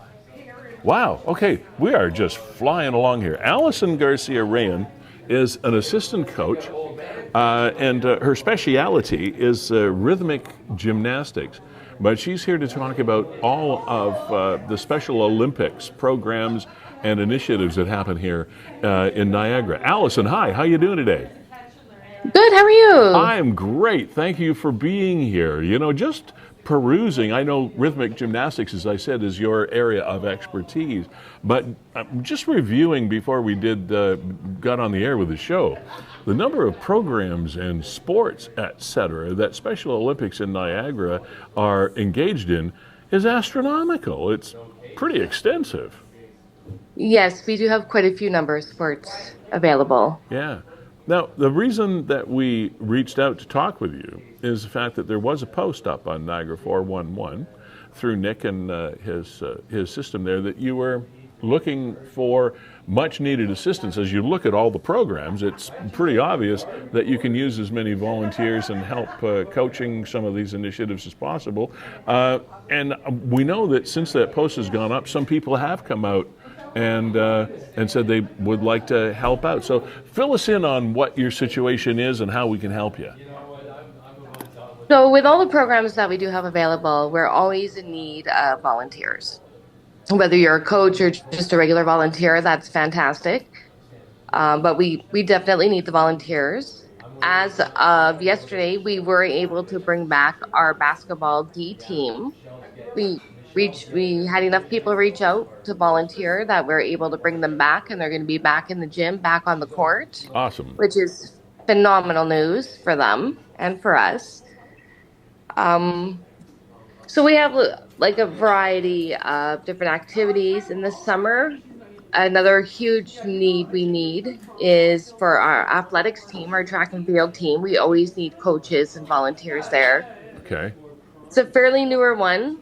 A: Wow. Okay. We are just flying along here. Alison Garcia Rayon is an assistant coach, and her speciality is rhythmic gymnastics. But she's here to talk about all of the Special Olympics programs and initiatives that happen here in Niagara. Alison, hi. How you doing today?
D: Good. How are you?
A: I'm great. Thank you for being here. You know, just perusing. I know rhythmic gymnastics, as I said, is your area of expertise. But just reviewing before we got on the air with the show, the number of programs and sports, etc., that Special Olympics in Niagara are engaged in is astronomical. It's pretty extensive.
D: Yes, we do have quite a few number of sports available.
A: Yeah. Now, the reason that we reached out to talk with you is the fact that there was a post up on Niagara 411 through Nick and his system there that you were looking for much needed assistance. As you look at all the programs, it's pretty obvious that you can use as many volunteers and help coaching some of these initiatives as possible. And we know that since that post has gone up, some people have come out and said they would like to help out. So fill us in on what your situation is and how we can help you.
D: So with all the programs that we do have available, we're always in need of volunteers. Whether you're a coach or just a regular volunteer, that's fantastic. But we definitely need the volunteers. As of yesterday, we were able to bring back our basketball D team. We had enough people reach out to volunteer that we're able to bring them back, and they're going to be back in the gym, back on the court.
A: Awesome.
D: Which is phenomenal news for them and for us. So we have like a variety of different activities in the summer. Another huge need we need is for our athletics team, our track and field team. We always need coaches and volunteers there.
A: Okay.
D: It's a fairly newer one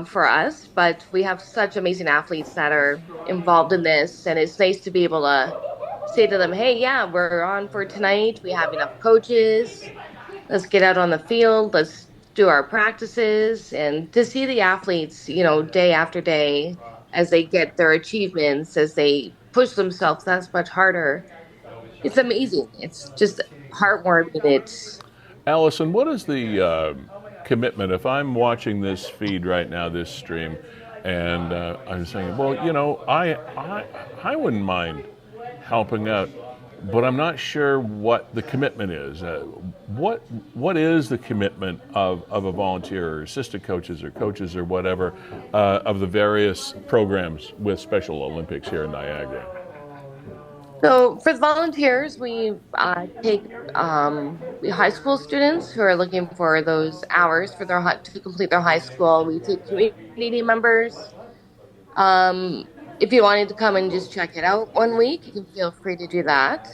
D: for us, but we have such amazing athletes that are involved in this, and it's nice to be able to say to them, hey, yeah, we're on for tonight. We have enough coaches. Let's get out on the field. Let's do our practices. And to see the athletes, you know, day after day, as they get their achievements, as they push themselves that much harder, it's amazing. It's just heartwarming. It's
A: Alison, what is the commitment? If I'm watching this feed right now, this stream, and I'm saying, well, you know, I wouldn't mind helping out, but I'm not sure what the commitment is. What is the commitment of a volunteer or assistant coaches or whatever of the various programs with Special Olympics here in Niagara?
D: So for the volunteers, we take high school students who are looking for those hours for to complete their high school. We take community members. If you wanted to come and just check it out one week, you can feel free to do that.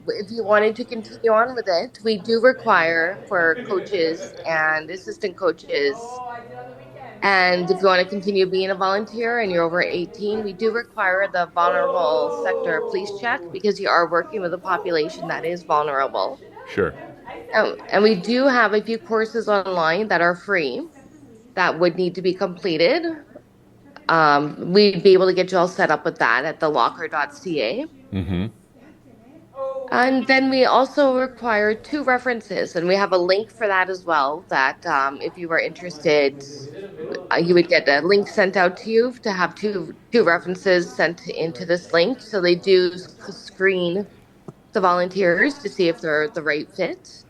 D: If you wanted to continue on with it, we do require for coaches and assistant coaches. And if you want to continue being a volunteer and you're over 18, we do require the vulnerable sector police check because you are working with a population that is vulnerable.
A: Sure.
D: And we do have a few courses online that are free that would need to be completed. We'd be able to get you all set up with that at thelocker.ca.
A: Mm-hmm.
D: And then we also require 2 references, and we have a link for that as well, that if you were interested, you would get a link sent out to you to have two references sent into this link. So they do screen the volunteers to see if they're the right fit.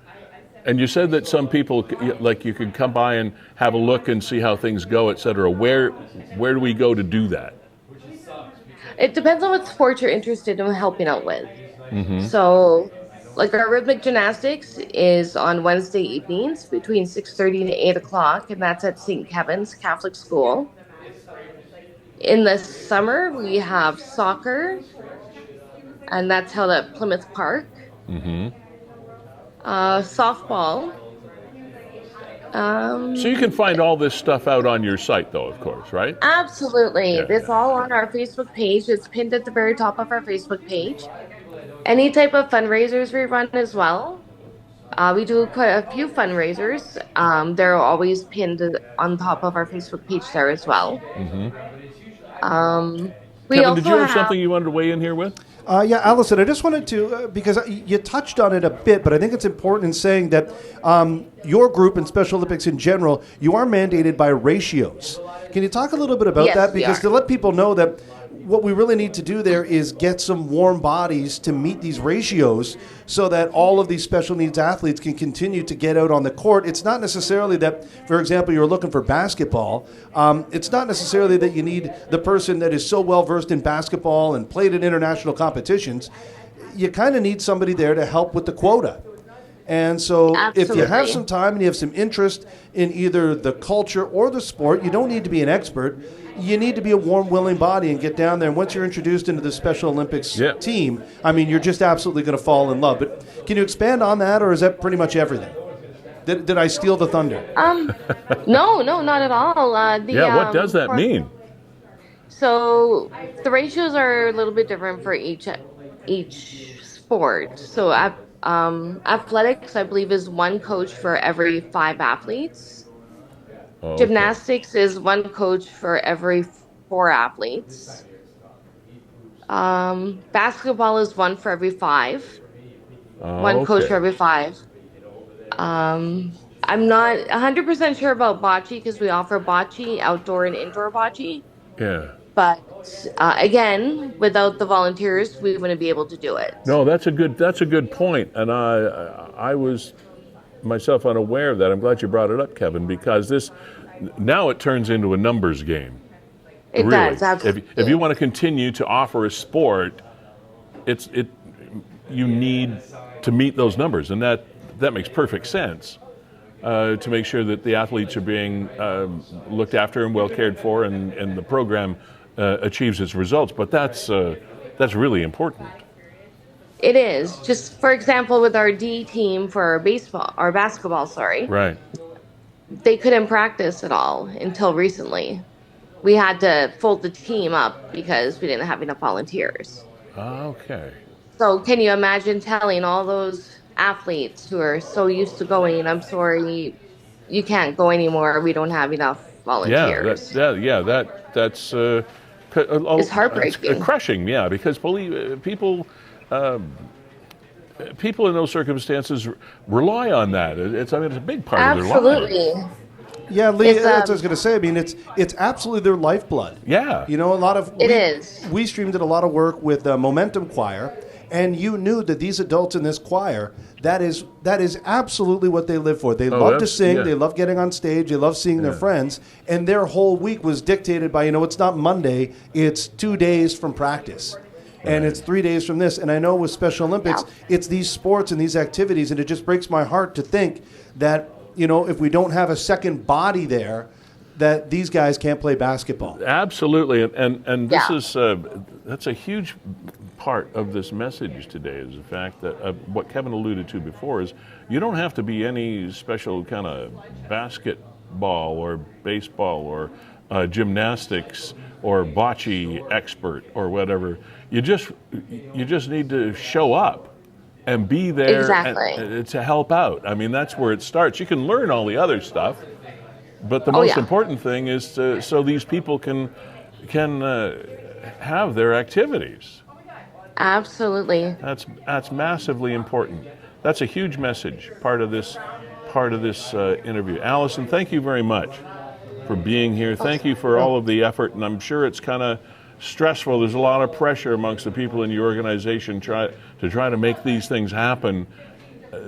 A: And you said that some people, like you could come by and have a look and see how things go, et cetera. Where do we go to do that?
D: It depends on what sport you're interested in helping out with.
A: Mm-hmm.
D: So, like our rhythmic gymnastics is on Wednesday evenings between 6:30 and 8 o'clock, and that's at St. Kevin's Catholic School. In the summer, we have soccer, and that's held at Plymouth Park.
A: Mm-hmm.
D: Softball.
A: So you can find all this stuff out on your site, though, of course, right?
D: Absolutely.
A: Yeah.
D: It's all on our Facebook page. It's pinned at the very top of our Facebook page. Any type of fundraisers we run as well. We do quite a few fundraisers. They're always pinned on top of our Facebook page there as well.
A: Mm-hmm.
D: Kevin,
A: did you have something you wanted to weigh in here with?
B: Yeah, Alison, I just wanted to, because you touched on it a bit, but I think it's important in saying that your group and Special Olympics in general, you are mandated by ratios. Can you talk a little bit about that? Because to let people know that what we really need to do there is get some warm bodies to meet these ratios so that all of these special needs athletes can continue to get out on the court. It's not necessarily that, for example, you're looking for basketball. It's not necessarily that you need the person that is so well versed in basketball and played in international competitions. You kind of need somebody there to help with the quota. And so if you have some time and you have some interest in either the culture or the sport, you don't need to be an expert. You need to be a warm, willing body and get down there. And once you're introduced into the Special Olympics team, I mean, you're just absolutely going to fall in love. But can you expand on that, or is that pretty much everything? Did I steal the thunder?
D: No, not at all.
A: What does that mean?
D: So the ratios are a little bit different for each sport. So athletics, I believe, is 1 coach for every 5 athletes. Okay. Gymnastics is 1 coach for every 4 athletes. Basketball is 1 for every 5. 1 coach for every 5. I'm not 100% sure about bocce because we offer bocce, outdoor and indoor bocce.
A: Yeah.
D: But again, without the volunteers, we wouldn't be able to do it.
A: No, that's a good point, and I was myself unaware of that. I'm glad you brought it up, Kevin, because now it turns into a numbers game.
D: It really does. Absolutely.
A: If you want to continue to offer a sport, you need to meet those numbers, and that makes perfect sense. To make sure that the athletes are being looked after and well cared for, and the program achieves its results. But that's really important.
D: It is. Just for example, with our D team for basketball,
A: Right.
D: They couldn't practice at all until recently. We had to fold the team up because we didn't have enough volunteers.
A: Okay.
D: So can you imagine telling all those athletes who are so used to going, I'm sorry, you can't go anymore, we don't have enough volunteers?
A: That's
D: it's heartbreaking.
A: It's crushing, because people in those circumstances rely on that. It's a big part of their life.
D: Absolutely.
B: Yeah, Lee, that's what I was going to say. I mean, it's absolutely their lifeblood.
A: Yeah.
B: You know,
D: it is.
B: WeeStreem did a lot of work with Momentum Choir, and you knew that these adults in this choir, that is absolutely what they live for. They love to sing. Yeah. They love getting on stage. They love seeing their friends. And their whole week was dictated by, it's not Monday. It's 2 days from practice. and it's 3 days from this. And I know with Special Olympics, it's these sports and these activities, and it just breaks my heart to think that, you know, if we don't have a second body there, that these guys can't play basketball.
A: Absolutely, and this is that's a huge part of this message today, is the fact that what Kevin alluded to before is you don't have to be any special kind of basketball or baseball or gymnastics or bocce expert or whatever. You just need to show up and be there and to help out. I mean, that's where it starts. You can learn all the other stuff, but the most important thing is so these people can have their activities.
D: Absolutely.
A: That's massively important. That's a huge message. Part of this interview. Alison, thank you very much for being here. Thank you for all of the effort, and I'm sure it's kind of stressful. There's a lot of pressure amongst the people in your organization to try to make these things happen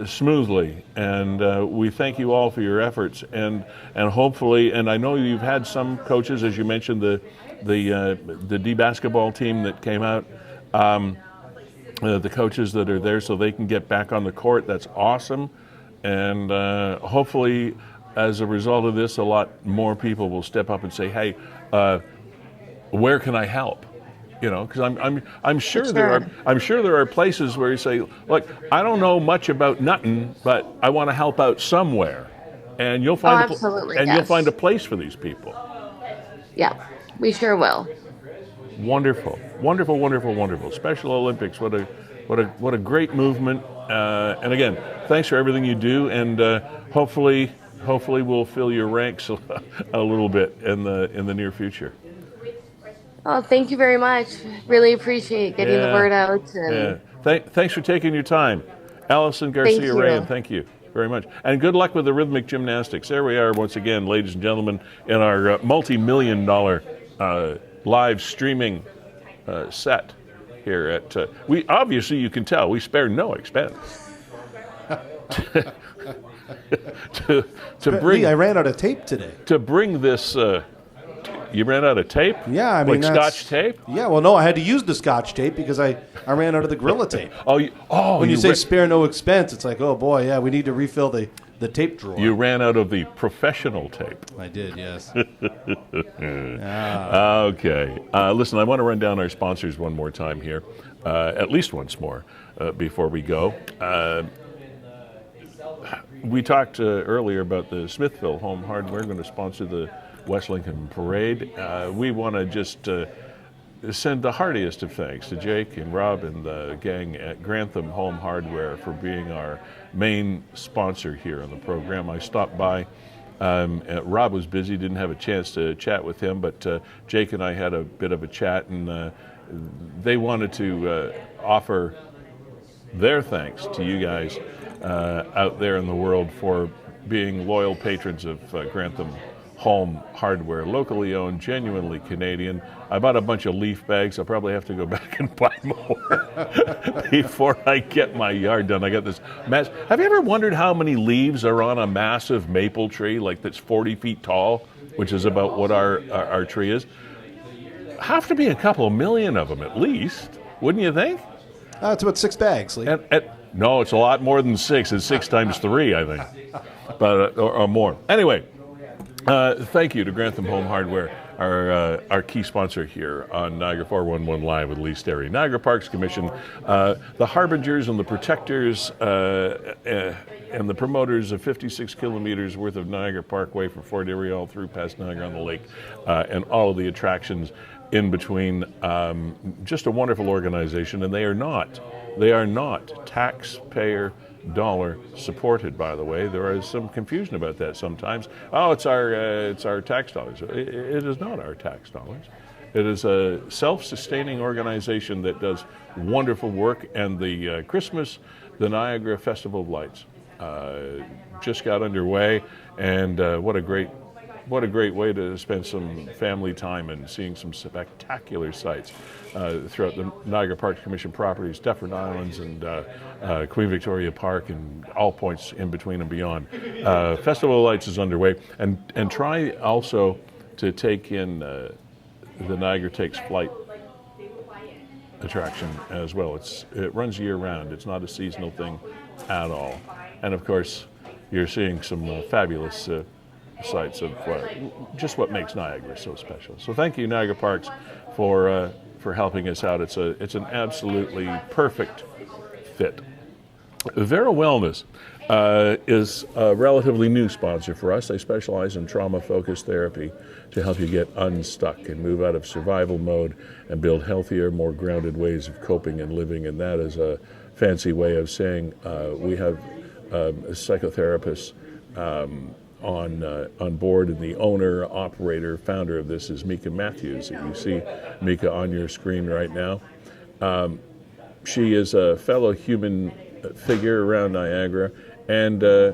A: smoothly, and we thank you all for your efforts, and hopefully, and I know you've had some coaches, as you mentioned, the D basketball team that came out, the coaches that are there so they can get back on the court. That's awesome, and hopefully as a result of this, a lot more people will step up and say, hey, where can I help? You know, because I'm sure there are places where you say, look, I don't know much about nothing, but I want to help out somewhere, and you'll find you'll find a place for these people.
D: Yeah, we sure will.
A: Wonderful, wonderful, wonderful, wonderful. Special Olympics, what a great movement. And again, thanks for everything you do, and hopefully we'll fill your ranks a little bit in the near future.
D: Oh, thank you very much. Really appreciate getting the word out. And
A: Thanks for taking your time. Alison Garcia Rayon, thank you very much. And good luck with the rhythmic gymnastics. There we are once again, ladies and gentlemen, in our multi-million-dollar live streaming set here at... obviously, you can tell, we spare no expense. to bring...
B: I ran out of tape today.
A: To bring this... You ran out of tape?
B: Yeah, I mean,
A: like Scotch tape?
B: Yeah, well, no, I had to use the Scotch tape because I ran out of the Gorilla tape. When you say spare no expense, it's like, oh boy, yeah, we need to refill the tape drawer.
A: You ran out of the professional tape.
B: I did, yes.
A: Okay. Listen, I want to run down our sponsors one more time here, at least once more before we go. We talked earlier about the Smithville Home Hardware going to sponsor the West Lincoln Parade. We want to just send the heartiest of thanks to Jake and Rob and the gang at Grantham Home Hardware for being our main sponsor here on the program. I stopped by. Rob was busy, didn't have a chance to chat with him, but Jake and I had a bit of a chat, and they wanted to offer their thanks to you guys out there in the world for being loyal patrons of Grantham Home Hardware, locally owned, genuinely Canadian. I bought a bunch of leaf bags. I'll probably have to go back and buy more before I get my yard done. I got this mess. Have you ever wondered how many leaves are on a massive maple tree, like that's 40 feet tall, which is about what our tree is? Have to be a couple million of them at least, wouldn't you think?
B: It's about 6 bags, Lee.
A: No, it's a lot more than 6. It's 6 times 3, I think, but or more. Anyway. Thank you to Grantham Home Hardware, our key sponsor here on Niagara 411 Live with Lee Sterry. Niagara Parks Commission, the harbingers and the protectors and the promoters of 56 kilometers worth of Niagara Parkway from Fort Erie all through past Niagara on the Lake, and all of the attractions in between. Just a wonderful organization, and they are not taxpayer dollar supported, by the way. There is some confusion about that sometimes. Oh, it's our tax dollars. It is not our tax dollars. It is a self-sustaining organization that does wonderful work, and the the Niagara Festival of Lights just got underway, and what a great way to spend some family time and seeing some spectacular sights throughout the Niagara Parks Commission properties, Dufferin Islands and Queen Victoria Park, and all points in between and beyond. Festival of Lights is underway, and try also to take in the Niagara Takes Flight attraction as well. It runs year round. It's not a seasonal thing at all. And of course, you're seeing some fabulous sights of just what makes Niagara so special. So thank you, Niagara Parks, for helping us out. It's an absolutely perfect fit. Vera Wellness is a relatively new sponsor for us. They specialize in trauma-focused therapy to help you get unstuck and move out of survival mode and build healthier, more grounded ways of coping and living. And that is a fancy way of saying we have psychotherapists on board, and the owner, operator, founder of this is Mika Matthews. You see Mika on your screen right now. She is a fellow human figure around Niagara and a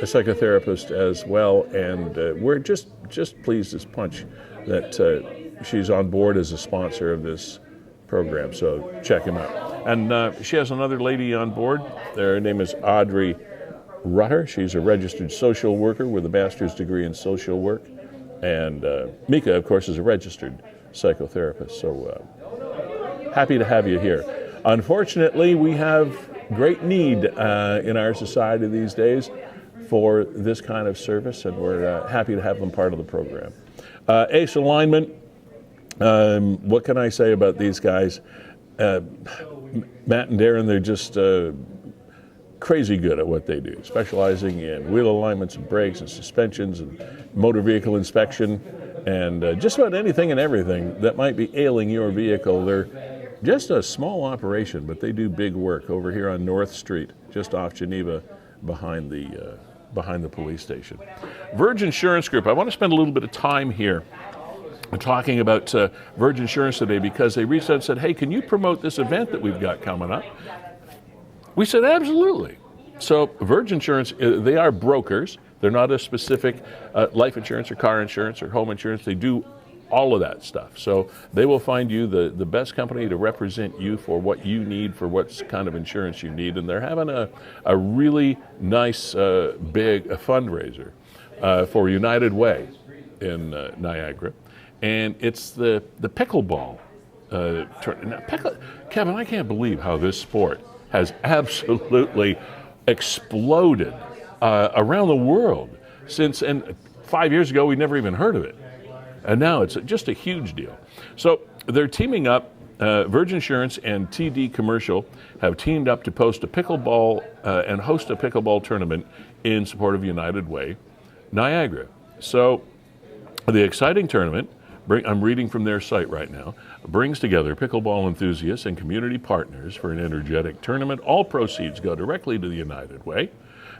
A: psychotherapist as well, and we're just pleased as punch that she's on board as a sponsor of this program, so check him out. And she has another lady on board. Her name is Audrey Ruller. She's a registered social worker with a master's degree in social work, and Mika, of course, is a registered psychotherapist, so happy to have you here. Unfortunately, we have great need in our society these days for this kind of service, and we're happy to have them part of the program. Ace Alignment, what can I say about these guys? Matt and Darren, they're just crazy good at what they do, specializing in wheel alignments and brakes and suspensions and motor vehicle inspection and just about anything and everything that might be ailing your vehicle. They're just a small operation, but they do big work over here on North Street, just off Geneva, behind the police station. Verge Insurance Group. I want to spend a little bit of time here talking about Verge Insurance today because they reached out and said, hey, can you promote this event that we've got coming up? We said, absolutely. So Verge Insurance, they are brokers. They're not a specific life insurance or car insurance or home insurance. They do all of that stuff. So they will find you the best company to represent you for what you need, for what kind of insurance you need. And they're having a really nice big fundraiser for United Way in Niagara. And it's the pickleball tournament. Now, Kevin, I can't believe how this sport has absolutely exploded around the world and 5 years ago we never even heard of it. And now it's just a huge deal. So they're teaming up. Verge Insurance and TD Commercial have teamed up to post a pickleball and host a pickleball tournament in support of United Way Niagara. So the exciting tournament, I'm reading from their site right now, brings together pickleball enthusiasts and community partners for an energetic tournament. All proceeds go directly to the United Way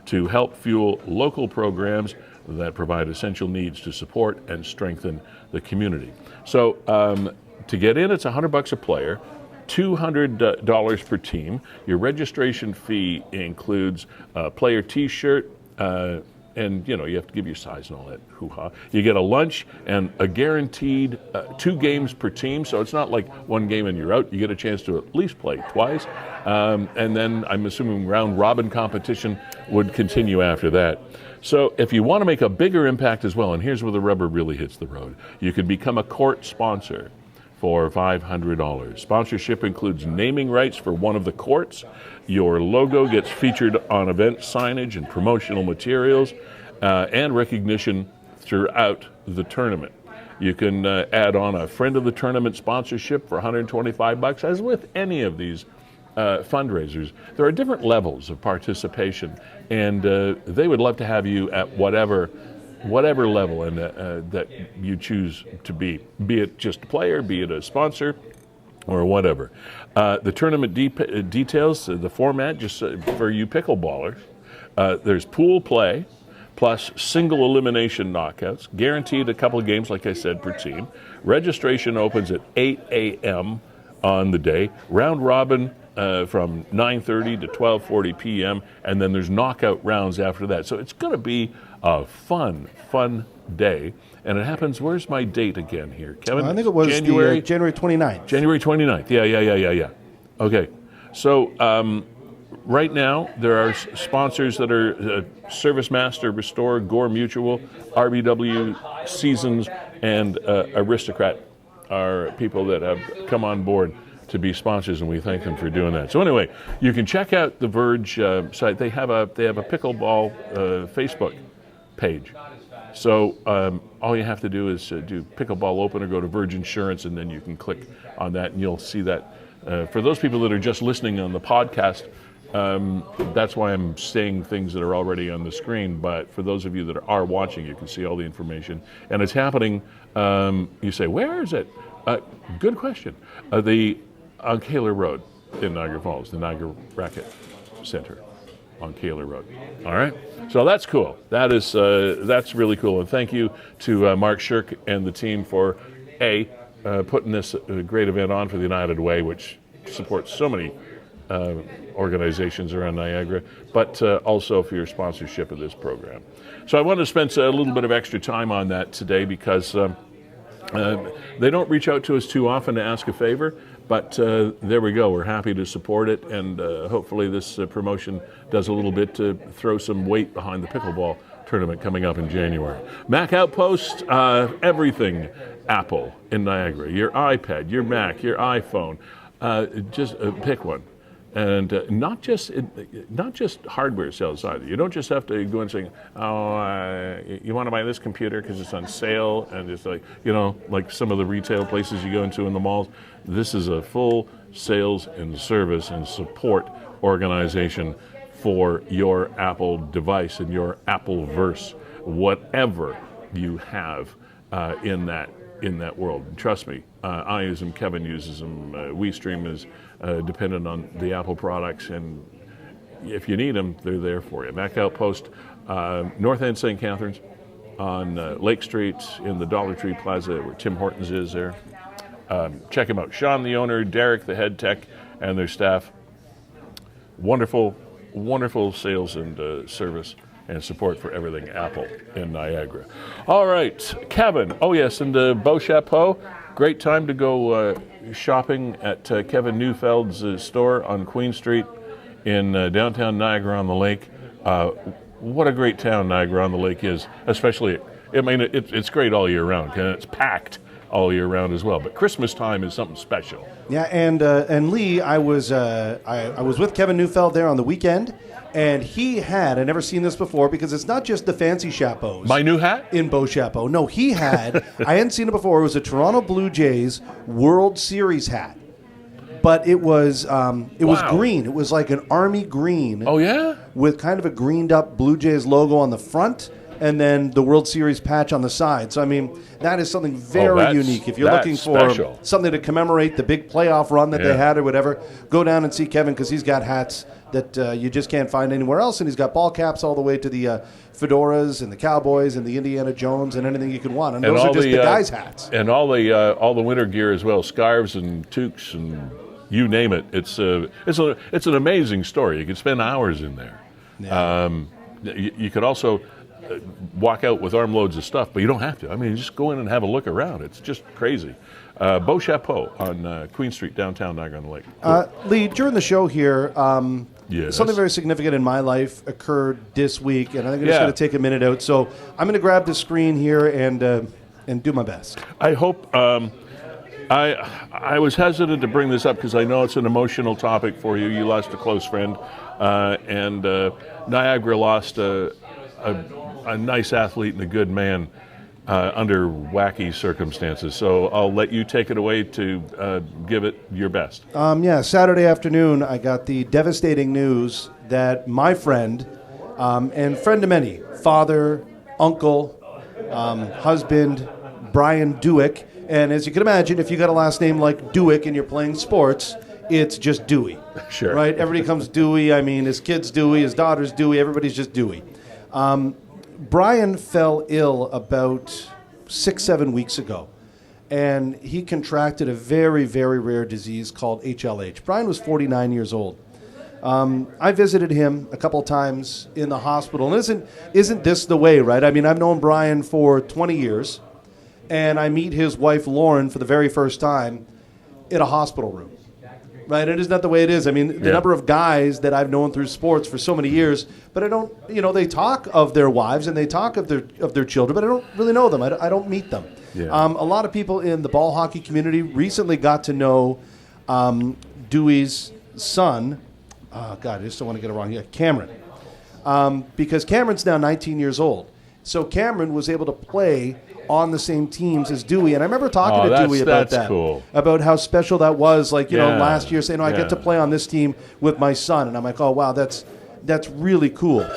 A: to help fuel local programs that provide essential needs to support and strengthen the community. So to get in, it's $100 a player, $200 per team. Your registration fee includes a player T-shirt, and you have to give your size and all that hoo-ha. You get a lunch and a guaranteed 2 games per team, so it's not like one game and you're out. You get a chance to at least play twice, and then I'm assuming round robin competition would continue after that. So if you want to make a bigger impact as well, and here's where the rubber really hits the road, you can become a court sponsor for $500. Sponsorship includes naming rights for one of the courts. Your logo gets featured on event signage and promotional materials, and recognition throughout the tournament. You can add on a friend of the tournament sponsorship for $125, as with any of these fundraisers. There are different levels of participation, and they would love to have you at whatever level and that you choose to be it just a player, be it a sponsor, or whatever. The tournament details, the format, just for you pickleballers, there's pool play, plus single elimination knockouts, guaranteed a couple of games, like I said, per team. Registration opens at 8 a.m. on the day. Round robin from 9:30 to 12:40 p.m., and then there's knockout rounds after that. So it's going to be a fun day. And it happens, where's my date again here, Kevin?
B: I think it was January 29th.
A: January 29th, yeah. Okay, so right now there are sponsors that are Service Master, Restore, Gore Mutual, RBW, Seasons, and Aristocrat are people that have come on board to be sponsors, and we thank them for doing that. So anyway, you can check out the Verge site. They have a pickleball Facebook page. So all you have to do is do Pickleball Open or go to Verge Insurance, and then you can click on that, and you'll see that. For those people that are just listening on the podcast, that's why I'm saying things that are already on the screen. But for those of you that are watching, you can see all the information. And it's happening, you say, where is it? Good question. On Kaler Road in Niagara Falls, the Niagara Racket Center on Kaler Road. All right? So that's cool. That's really cool. And thank you to Mark Shirk and the team for, putting this great event on for the United Way, which supports so many organizations around Niagara, but also for your sponsorship of this program. So I want to spend a little bit of extra time on that today because they don't reach out to us too often to ask a favor, but there we go. We're happy to support it, and hopefully this promotion does a little bit to throw some weight behind the pickleball tournament coming up in January. Mac Outpost, everything Apple in Niagara. Your iPad, your Mac, your iPhone. Just pick one. And not just hardware sales either. You don't just have to go and say, you want to buy this computer because it's on sale, and it's like, like some of the retail places you go into in the malls. This is a full sales and service and support organization for your Apple device and your Appleverse, whatever you have in that world. And trust me, I use them, Kevin uses them, WeeStreem is dependent on the Apple products, and if you need them, they're there for you. Mac Outpost, North End St. Catharines, on Lake Street in the Dollar Tree Plaza where Tim Hortons is there. Check them out. Sean, the owner, Derek, the head tech, and their staff. Wonderful, wonderful sales and service and support for everything Apple in Niagara. All right, Kevin. Oh, yes, and Beau Chapeau. Great time to go shopping at Kevin Neufeld's store on Queen Street in downtown Niagara-on-the-Lake. What a great town Niagara-on-the-Lake is, especially, it's great all year round, and it's packed all year round as well. But Christmas time is something special.
B: Yeah, and Lee, I was with Kevin Neufeld there on the weekend, and he had, I'd never seen this before because it's not just the fancy chapeaus.
A: My new hat?
B: In Beau Chapeau. No, he had, I hadn't seen it before, it was a Toronto Blue Jays World Series hat. But it was was green. It was like an army green.
A: Oh, yeah?
B: With kind of a greened up Blue Jays logo on the front, and then the World Series patch on the side. So, that is something very unique. If you're looking for something to commemorate the big playoff run that they had or whatever, go down and see Kevin because he's got hats that you just can't find anywhere else. And he's got ball caps all the way to the fedoras and the Cowboys and the Indiana Jones and anything you can want. And those are just the guys' hats.
A: And all the winter gear as well, scarves and toques and you name it. It's an amazing store. You could spend hours in there. Yeah. You could also walk out with armloads of stuff, but you don't have to. Just go in and have a look around. It's just crazy. Beau Chapeau on Queen Street, downtown Niagara-on-the-Lake. Cool.
B: Lee, during the show here,
A: yes,
B: something very significant in my life occurred this week, and I think I'm just going to take a minute out. So I'm going to grab the screen here and do my best.
A: I hope. I was hesitant to bring this up because I know it's an emotional topic for you. You lost a close friend, and Niagara lost a nice athlete and a good man under wacky circumstances. So I'll let you take it away to give it your best.
B: Saturday afternoon, I got the devastating news that my friend, and friend to many, father, uncle, husband, Brian Dewick, and as you can imagine, if you got a last name like Dewick and you're playing sports, it's just Dewey.
A: Sure.
B: Right? Everybody comes Dewey. His kid's Dewey, his daughter's Dewey, everybody's just Dewey. Brian fell ill about 6-7 weeks ago, and he contracted a very, very rare disease called HLH. Brian was 49 years old. I visited him a couple times in the hospital, and isn't this the way, right? I've known Brian for 20 years, and I meet his wife, Lauren, for the very first time in a hospital room. Right, and isn't that the way it is? The number of guys that I've known through sports for so many years, but I don't, they talk of their wives and they talk of their children, but I don't really know them. I don't meet them. Yeah. A lot of people in the ball hockey community recently got to know Dewey's son, oh God, I just don't want to get it wrong here, Cameron. Because Cameron's now 19 years old. So Cameron was able to play on the same teams as Dewey. And I remember talking to Dewey about that.
A: Cool.
B: About how special that was. Like, you know, last year saying, I get to play on this team with my son. And I'm like, oh, wow, that's really cool.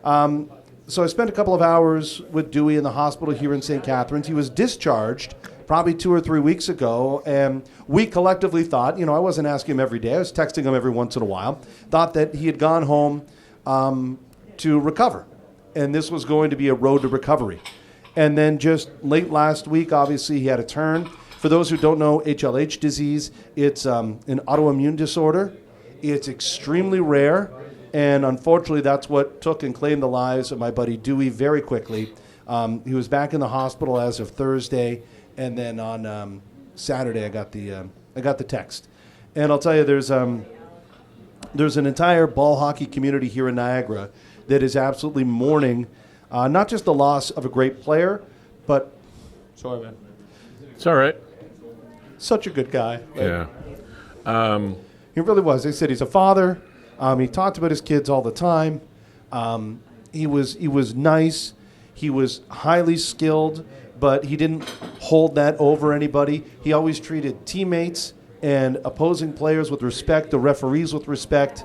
B: So I spent a couple of hours with Dewey in the hospital here in St. Catharines. He was discharged probably 2 or 3 weeks ago. And we collectively thought, you know, I wasn't asking him every day. I was texting him every once in a while. Thought that he had gone home to recover. And this was going to be a road to recovery. And then just late last week, obviously, he had a turn. For those who don't know HLH disease, it's an autoimmune disorder. It's extremely rare. And unfortunately, that's what took and claimed the lives of my buddy Dewey very quickly. He was back in the hospital as of Thursday. And then on Saturday, I got the text. And I'll tell you, there's an entire ball hockey community here in Niagara that is absolutely mourning not just the loss of a great player, but sorry, man,
A: it's all right.
B: Such a good guy.
A: Yeah,
B: he really was. They said he's a father. He talked about his kids all the time. He was nice. He was highly skilled, but he didn't hold that over anybody. He always treated teammates and opposing players with respect, the referees with respect.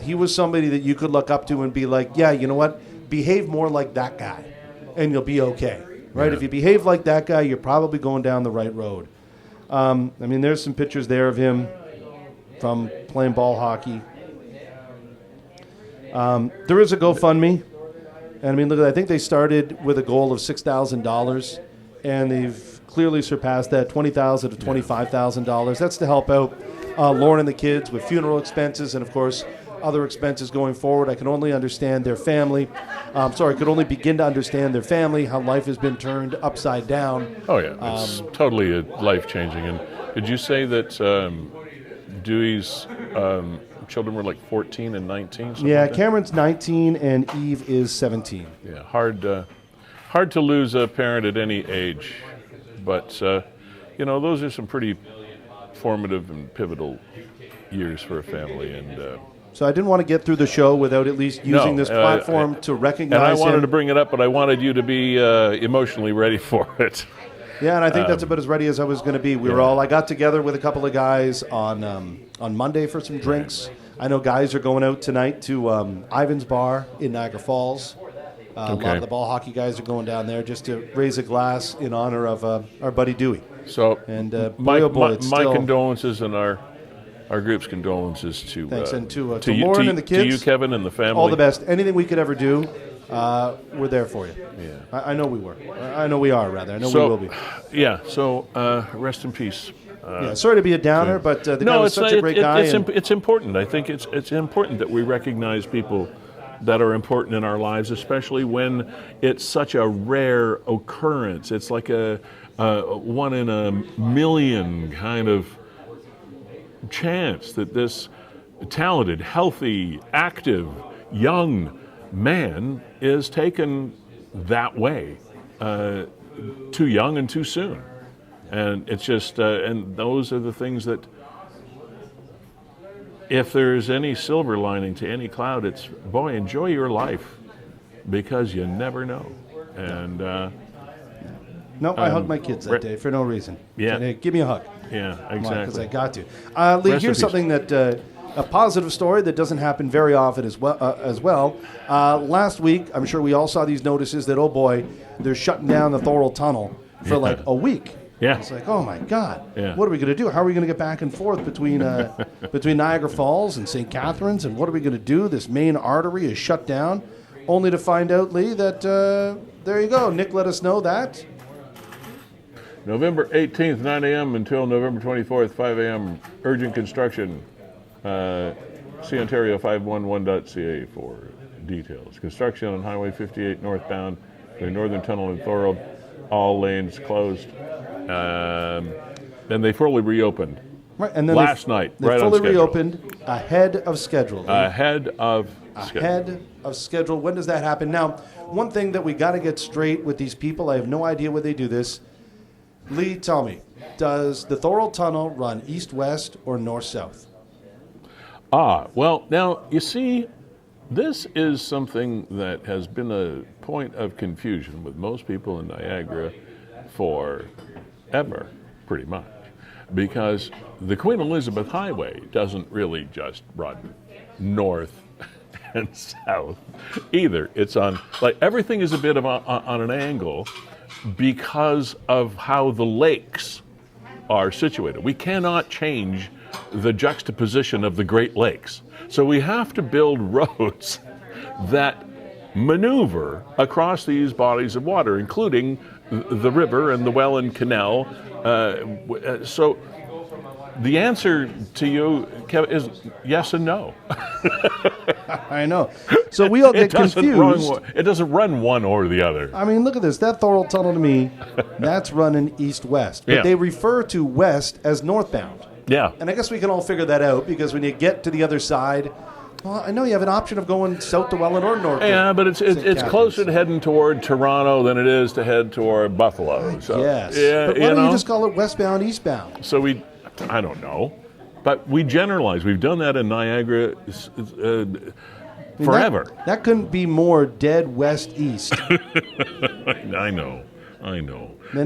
B: He was somebody that you could look up to and be like, yeah, you know what? Behave more like that guy, and you'll be okay, right? Yeah. If you behave like that guy, you're probably going down the right road. I mean, there's some pictures there of him from playing ball hockey. There is a GoFundMe, and I mean, look, I think they started with a goal of $6,000, and they've clearly surpassed that, $20,000 to $25,000. That's to help out Lauren and the kids with funeral expenses and, of course, other expenses going forward. I can only understand their family. I could only begin to understand their family, how life has been turned upside down.
A: Oh, yeah. It's totally life-changing. And did you say that Dewey's children were like 14 and 19?
B: Yeah,
A: like
B: Cameron's 19 and Eve is 17.
A: Yeah, hard to lose a parent at any age. But, you know, those are some pretty formative and pivotal years for a family. And
B: so I didn't want to get through the show without at least using this platform to recognize him.
A: And I wanted to bring it up, but I wanted you to be emotionally ready for it.
B: Yeah, and I think that's about as ready as I was going to be. I got together with a couple of guys on Monday for some drinks. I know guys are going out tonight to Ivan's Bar in Niagara Falls. A lot of the ball hockey guys are going down there just to raise a glass in honor of our buddy Dewey.
A: So,
B: and
A: my condolences and our group's condolences to
B: thanks, and to Lauren and the kids,
A: to you, Kevin, and the family.
B: All the best. Anything we could ever do, we're there for you.
A: Yeah,
B: I know we were. I know we are, rather. I know we will be.
A: Yeah. So rest in peace.
B: Sorry to be a downer, but the guy was such a great guy.
A: It's important. I think it's important that we recognize people that are important in our lives, especially when it's such a rare occurrence. It's like a 1 in a million kind of chance that this talented, healthy, active, young man is taken that way, too young and too soon. And it's just, and those are the things that, if there's any silver lining to any cloud, it's, boy, enjoy your life, because you never know. And
B: I hugged my kids that day for no reason.
A: Yeah.
B: Hey, give me a hug.
A: Yeah, exactly.
B: Because I got to. Lee, here's something that a positive story that doesn't happen very often as well. Last week, I'm sure we all saw these notices that, oh boy, they're shutting down the Thorold Tunnel for like a week.
A: Yeah.
B: It's like, oh my God,
A: yeah.
B: What are we going to do? How are we going to get back and forth between Niagara Falls and St. Catharines? And what are we going to do? This main artery is shut down, only to find out, Lee, that there you go. Nick let us know that
A: November 18th, 9 a.m. until November 24th, 5 a.m. Urgent construction. See Ontario 511.ca for details. Construction on Highway 58 northbound, the northern tunnel in Thorold. All lanes closed. Then they fully reopened.
B: Right, and then
A: last night,
B: they
A: right
B: fully
A: on schedule.
B: Reopened ahead of schedule.
A: Ahead of
B: schedule. When does that happen? Now, one thing that we got to get straight with these people, I have no idea where they do this. Lee, tell me, does the Thorold Tunnel run east-west or north-south?
A: Well, now, you see, this is something that has been a point of confusion with most people in Niagara forever, pretty much, because the Queen Elizabeth Highway doesn't really just run north and south either. It's on, like, everything is a bit of on an angle because of how the lakes are situated. We cannot change the juxtaposition of the Great Lakes. So we have to build roads that maneuver across these bodies of water, including the river and the Welland Canal. So the answer to you, Kevin, is yes and no.
B: I know. So we all get confused.
A: It doesn't run one or the other.
B: I mean, look at this. That Thorold Tunnel to me, that's running east-west. But they refer to west as northbound.
A: Yeah.
B: And I guess we can all figure that out because when you get to the other side, well, I know you have an option of going south to Welland or north.
A: Yeah, but it's closer to heading toward Toronto than it is to head toward Buffalo. So,
B: yes.
A: Yeah,
B: but why don't you just call it westbound, eastbound?
A: So I don't know. But we generalize. We've done that in Niagara forever.
B: That couldn't be more dead west-east.
A: I know.
B: Than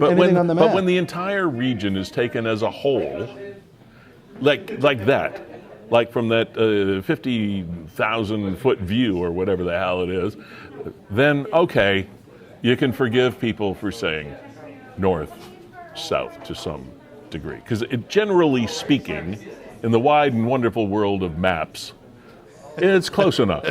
B: anything on the map.
A: But when the entire region is taken as a whole, like that, like from that 50,000-foot view or whatever the hell it is, then, okay, you can forgive people for saying north, south to some degree. Because generally speaking, in the wide and wonderful world of maps, it's close enough.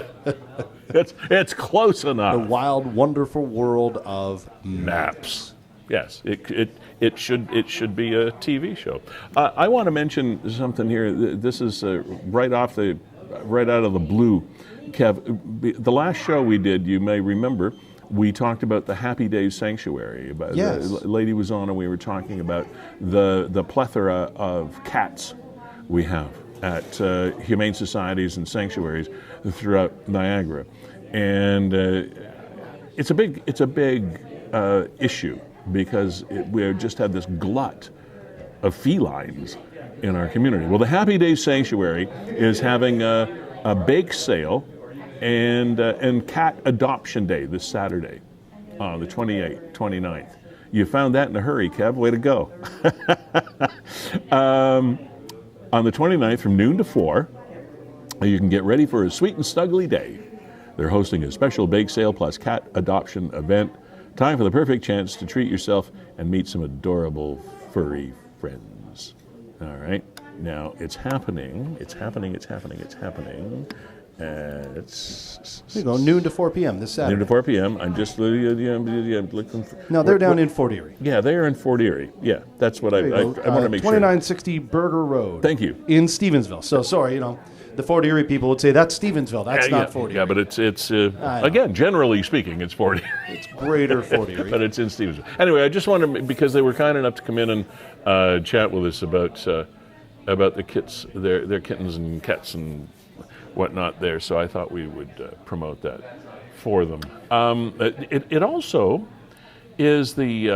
A: It's close enough.
B: The wild, wonderful world of maps.
A: Yes, it should be a TV show. I want to mention something here. This is right out of the blue, Kev. The last show we did, you may remember, we talked about the Happy Days Sanctuary.
B: Yes.
A: The lady was on, and we were talking about the plethora of cats we have at humane societies and sanctuaries throughout Niagara, and it's a big issue. Because we just had this glut of felines in our community. Well, the Happy Days Sanctuary is having a bake sale and cat adoption day this Saturday, the 28th, 29th. You found that in a hurry, Kev. Way to go. On the 29th from noon to 4, you can get ready for a sweet and snuggly day. They're hosting a special bake sale plus cat adoption event. Time for the perfect chance to treat yourself and meet some adorable furry friends. All right. Now, it's happening.
B: There you go, noon to 4 p.m. this Saturday.
A: Noon to 4 p.m. I'm just looking for...
B: No, they're down in Fort Erie.
A: Yeah, they are in Fort Erie. Yeah, that's what I want to make sure.
B: 2960 Burger Road.
A: Thank you.
B: In Stevensville. So, sorry, the Fort Erie people would say, that's Stevensville. That's not Fort Erie.
A: Yeah, but it's again, generally speaking, it's Fort Erie.
B: It's greater Fort Erie.
A: But it's in Stevensville. Anyway, I just wanted to, because they were kind enough to come in and chat with us about the kits, their kittens and cats and whatnot there. So I thought we would promote that for them. It also is the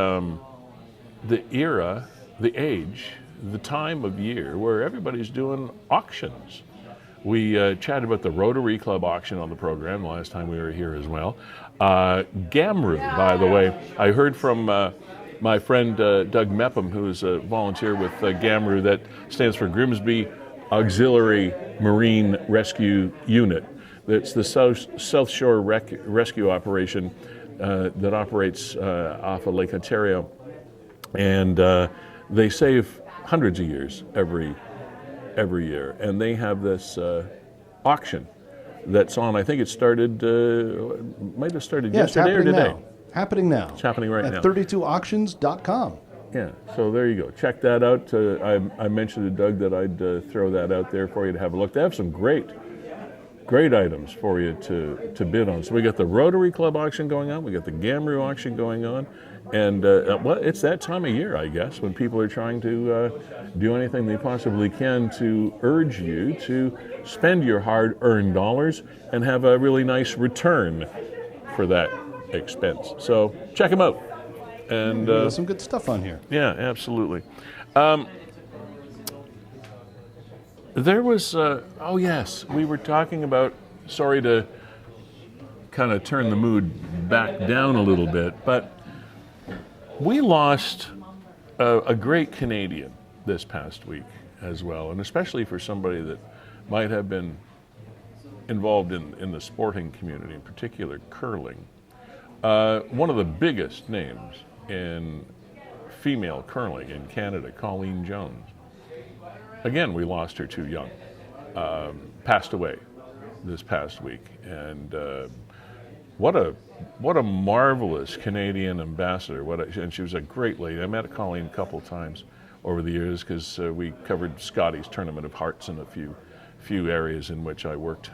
A: era, the age, the time of year where everybody's doing auctions. We chatted about the Rotary Club auction on the program last time we were here as well. GAMRU, by the way, I heard from my friend Doug Mepham, who's a volunteer with GAMRU, that stands for Grimsby Auxiliary Marine Rescue Unit. It's the South Shore Rescue Operation that operates off of Lake Ontario, and they save hundreds of years every year, and they have this auction that's on. I think it started, might have started yesterday or today.
B: Happening now.
A: It's happening right now.
B: At 32auctions.com.
A: Yeah, so there you go. Check that out. I mentioned to Doug that I'd throw that out there for you to have a look. They have some great items for you to bid on. So we got the Rotary Club auction going on. We got the GAMRU auction going on. And well, it's that time of year, I guess, when people are trying to do anything they possibly can to urge you to spend your hard-earned dollars and have a really nice return for that expense. So check them out. And
B: There's some good stuff on here.
A: yeah, absolutely. There was, oh yes, we were talking about, sorry to kind of turn the mood back down a little bit, but we lost a great Canadian this past week as well, and especially for somebody that might have been involved in the sporting community, in particular curling. One of the biggest names in female curling in Canada, Colleen Jones. Again, we lost her too young. Passed away this past week, and what a marvelous Canadian ambassador. And she was a great lady. I met Colleen a couple times over the years because we covered Scotty's Tournament of Hearts in a few areas in which I worked.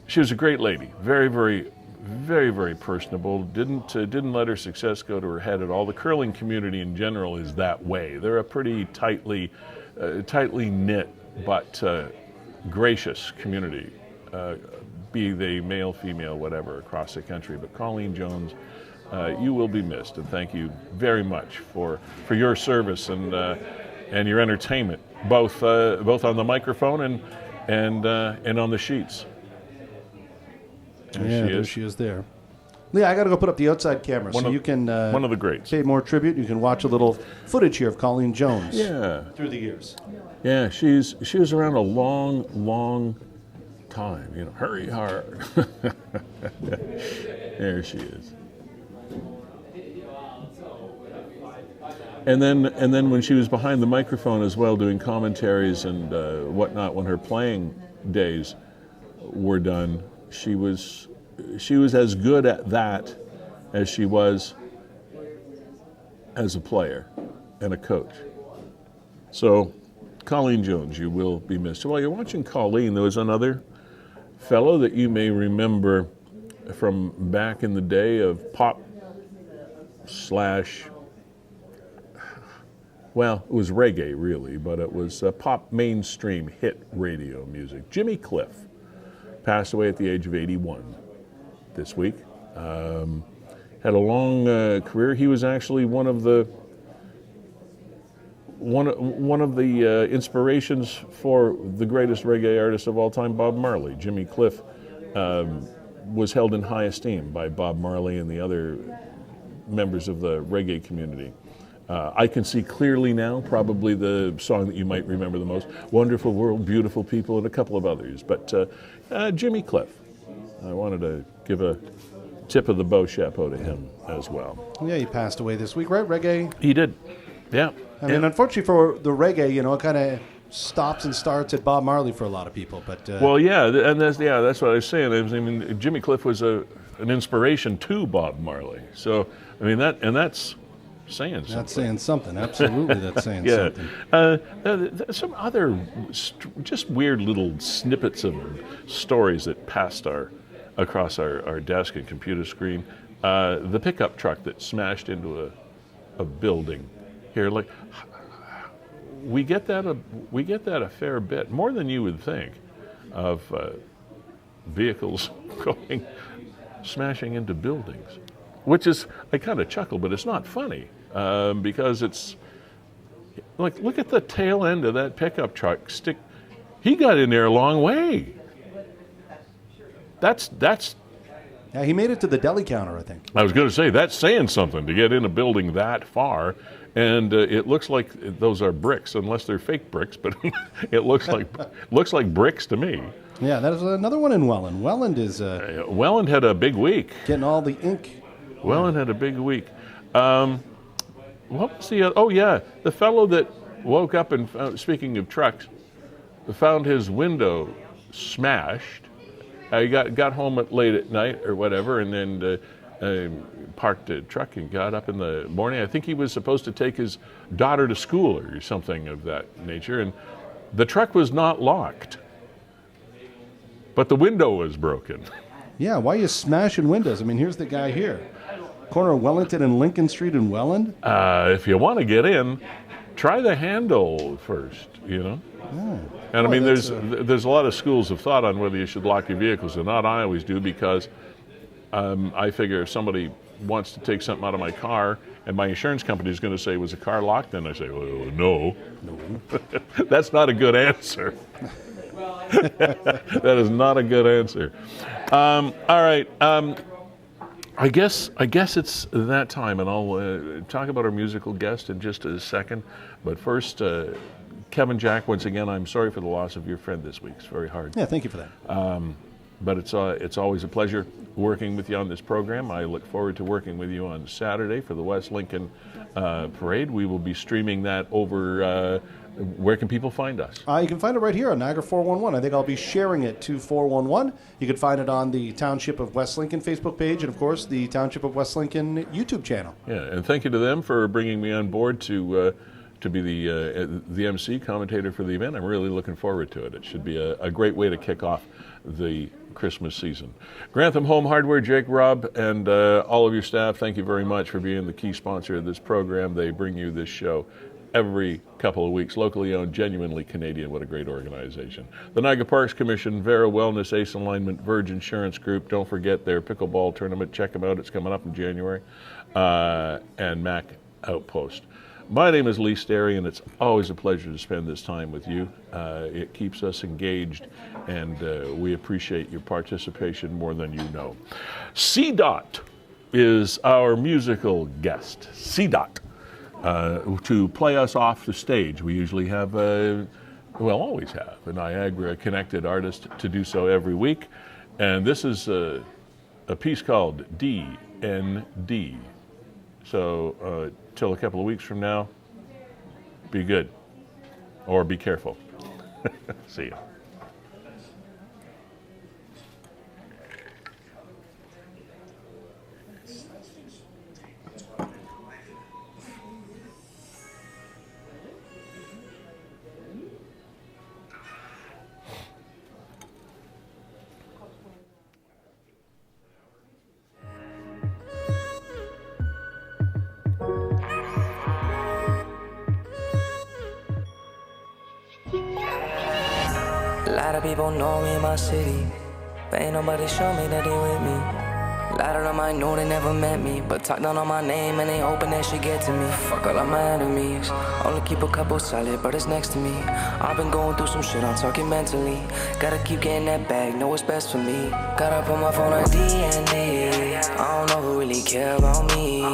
A: She was a great lady, very, very, very, very personable. Didn't let her success go to her head at all. The curling community in general is that way. They're a pretty tightly knit but gracious community, be they male, female, whatever, across the country. But Colleen Jones, you will be missed, and thank you very much for your service and your entertainment, both on the microphone and on the sheets.
B: And she is there. Leah, I got to go put up the outside camera you can
A: one of the greats.
B: pay more tribute. You can watch a little footage here of Colleen Jones.
A: Yeah,
B: through the years.
A: Yeah, she was around a long, long time. You know, hurry hard. There she is. And then when she was behind the microphone as well, doing commentaries and whatnot, when her playing days were done, she was as good at that as she was as a player and a coach. So, Colleen Jones, you will be missed. While you're watching Colleen, there was another fellow that you may remember from back in the day of pop / well, it was reggae really, but it was pop mainstream hit radio music. Jimmy Cliff passed away at the age of 81 this week. Had a long career. He was actually one of the inspirations for the greatest reggae artist of all time, Bob Marley. Jimmy Cliff was held in high esteem by Bob Marley and the other members of the reggae community. I Can See Clearly Now, probably the song that you might remember the most. Wonderful World, Beautiful People, and a couple of others. But Jimmy Cliff, I wanted to give a tip of the bow chapeau to him as well.
B: Yeah, he passed away this week, right? Reggae?
A: He did, yeah.
B: I mean, unfortunately for the reggae, it kind of stops and starts at Bob Marley for a lot of people. But
A: well, yeah, and that's what I was saying. I mean, Jimmy Cliff was an inspiration to Bob Marley. So, I mean, that's saying something. That's saying something.
B: Absolutely, that's saying something.
A: Some other just weird little snippets of stories that passed across our desk and computer screen. The pickup truck that smashed into a building here. Like, we get that a fair bit, more than you would think, of vehicles smashing into buildings. Which is, I kind of chuckle, but it's not funny because it's like, look at the tail end of that pickup truck stick. He got in there a long way. That's.
B: Yeah, he made it to the deli counter, I think.
A: I was going to say, that's saying something to get in a building that far, and it looks like those are bricks, unless they're fake bricks, but it looks like bricks to me.
B: Yeah, that is another one in Welland. Welland is
A: Welland had a big week.
B: Getting all the ink.
A: Welland had a big week. What was the other? Oh yeah, the fellow that woke up and found, speaking of trucks, found his window smashed. He got home late at night or whatever, and then parked a truck and got up in the morning. I think he was supposed to take his daughter to school or something of that nature, and the truck was not locked, but the window was broken.
B: Yeah, why are you smashing windows? I mean, here's the guy here. Corner of Wellington and Lincoln Street in Welland.
A: If you want to get in, try the handle first, Oh. And I mean, there's a lot of schools of thought on whether you should lock your vehicles or not. I always do because I figure if somebody wants to take something out of my car, and my insurance company is going to say, was the car locked? And I say, well, no. That's not a good answer. That is not a good answer. All right. I guess it's that time, and I'll talk about our musical guest in just a second. But first, Kevin Jack, once again, I'm sorry for the loss of your friend this week. It's very hard.
B: Yeah, thank you for that.
A: But it's always a pleasure working with you on this program. I look forward to working with you on Saturday for the West Lincoln Parade. We will be streaming that over. Where can people find us?
B: You can find it right here on Niagara 411. I think I'll be sharing it to 411. You can find it on the Township of West Lincoln Facebook page and, of course, the Township of West Lincoln YouTube channel.
A: Yeah, and thank you to them for bringing me on board to be the MC commentator for the event. I'm really looking forward to it. It should be a great way to kick off the Christmas season. Grantham Home Hardware, Jake, Rob, and all of your staff, thank you very much for being the key sponsor of this program. They bring you this show every couple of weeks. Locally owned, genuinely Canadian. What a great organization. The Niagara Parks Commission, Vera Wellness, Ace Alignment, Verge Insurance Group. Don't forget their pickleball tournament. Check them out. It's coming up in January. And Mac Outpost. My name is Lee Sterry, and it's always a pleasure to spend this time with you. It keeps us engaged, and we appreciate your participation more than you know. C-Dot is our musical guest. C-Dot. To play us off the stage. We usually have, always have, a Niagara-connected artist to do so every week. And this is a piece called D.N.D. So, till a couple of weeks from now, be good. Or be careful. See ya.
E: A lot of people know me in my city, but ain't nobody show me that they with me. A lot of them I know they never met me, but talk down on my name and they hoping that shit get to me. Fuck all of my enemies, only keep a couple solid brothers next to me. I've been going through some shit, I'm talking mentally. Gotta keep getting that bag, know what's best for me. Gotta put my phone on D&D, I don't know who really care about me. A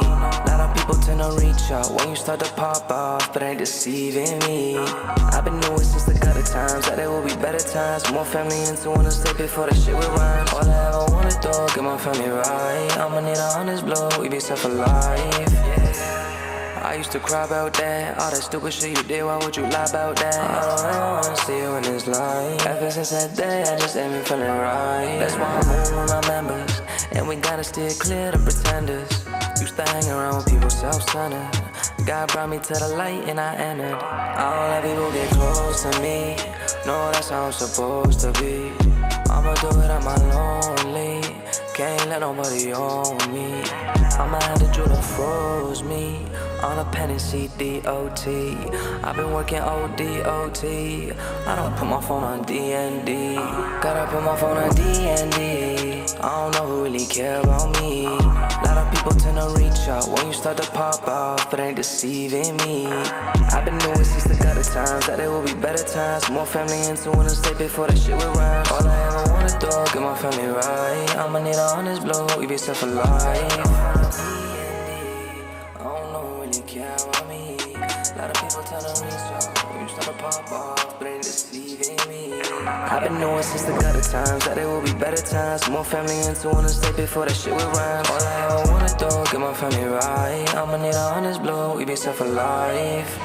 E: lot of people tend to reach out when you start to pop off, but ain't deceiving me. I've been knowing since the gutter times that there will be better times. More family into one to stay before the shit with rhymes. All I ever wanna do, get my family right. I'ma need a honest blow, we be set for life. I used to cry about that, all that stupid shit you did, why would you lie about that? I don't ever wanna see you in this life. Ever since that day, I just ain't been feeling right. That's why I'm moving with my members, and we gotta steer clear of pretenders. Used to hang around with people self-centered. God brought me to the light and I entered. I don't let people get close to me, no, that's how I'm supposed to be. I'ma do it on my lonely, can't let nobody own me. I'ma have the drill that froze me on a pen and C-D-O-T. I've been working O-D-O-T. I don't put my phone on D&D. Gotta put my phone on D&D. I don't know who really care about me. A lot of people tend to reach out when you start to pop off, but ain't deceiving me. I've been knowing since the gutter times that there will be better times. More family into one to stay before that shit with rhymes. All I ever wanna do, get my family right. I'ma need a honest blow, we be set for life. I don't know who really care about me. A lot of people tell to reach out when you start to pop off, but ain't deceiving me. I've been knowing since the gutter times that there will be better times. More family into one to stay before that shit with rhymes. All I ever wanna do, get my family right. I'ma need a honest blow, we be set for life.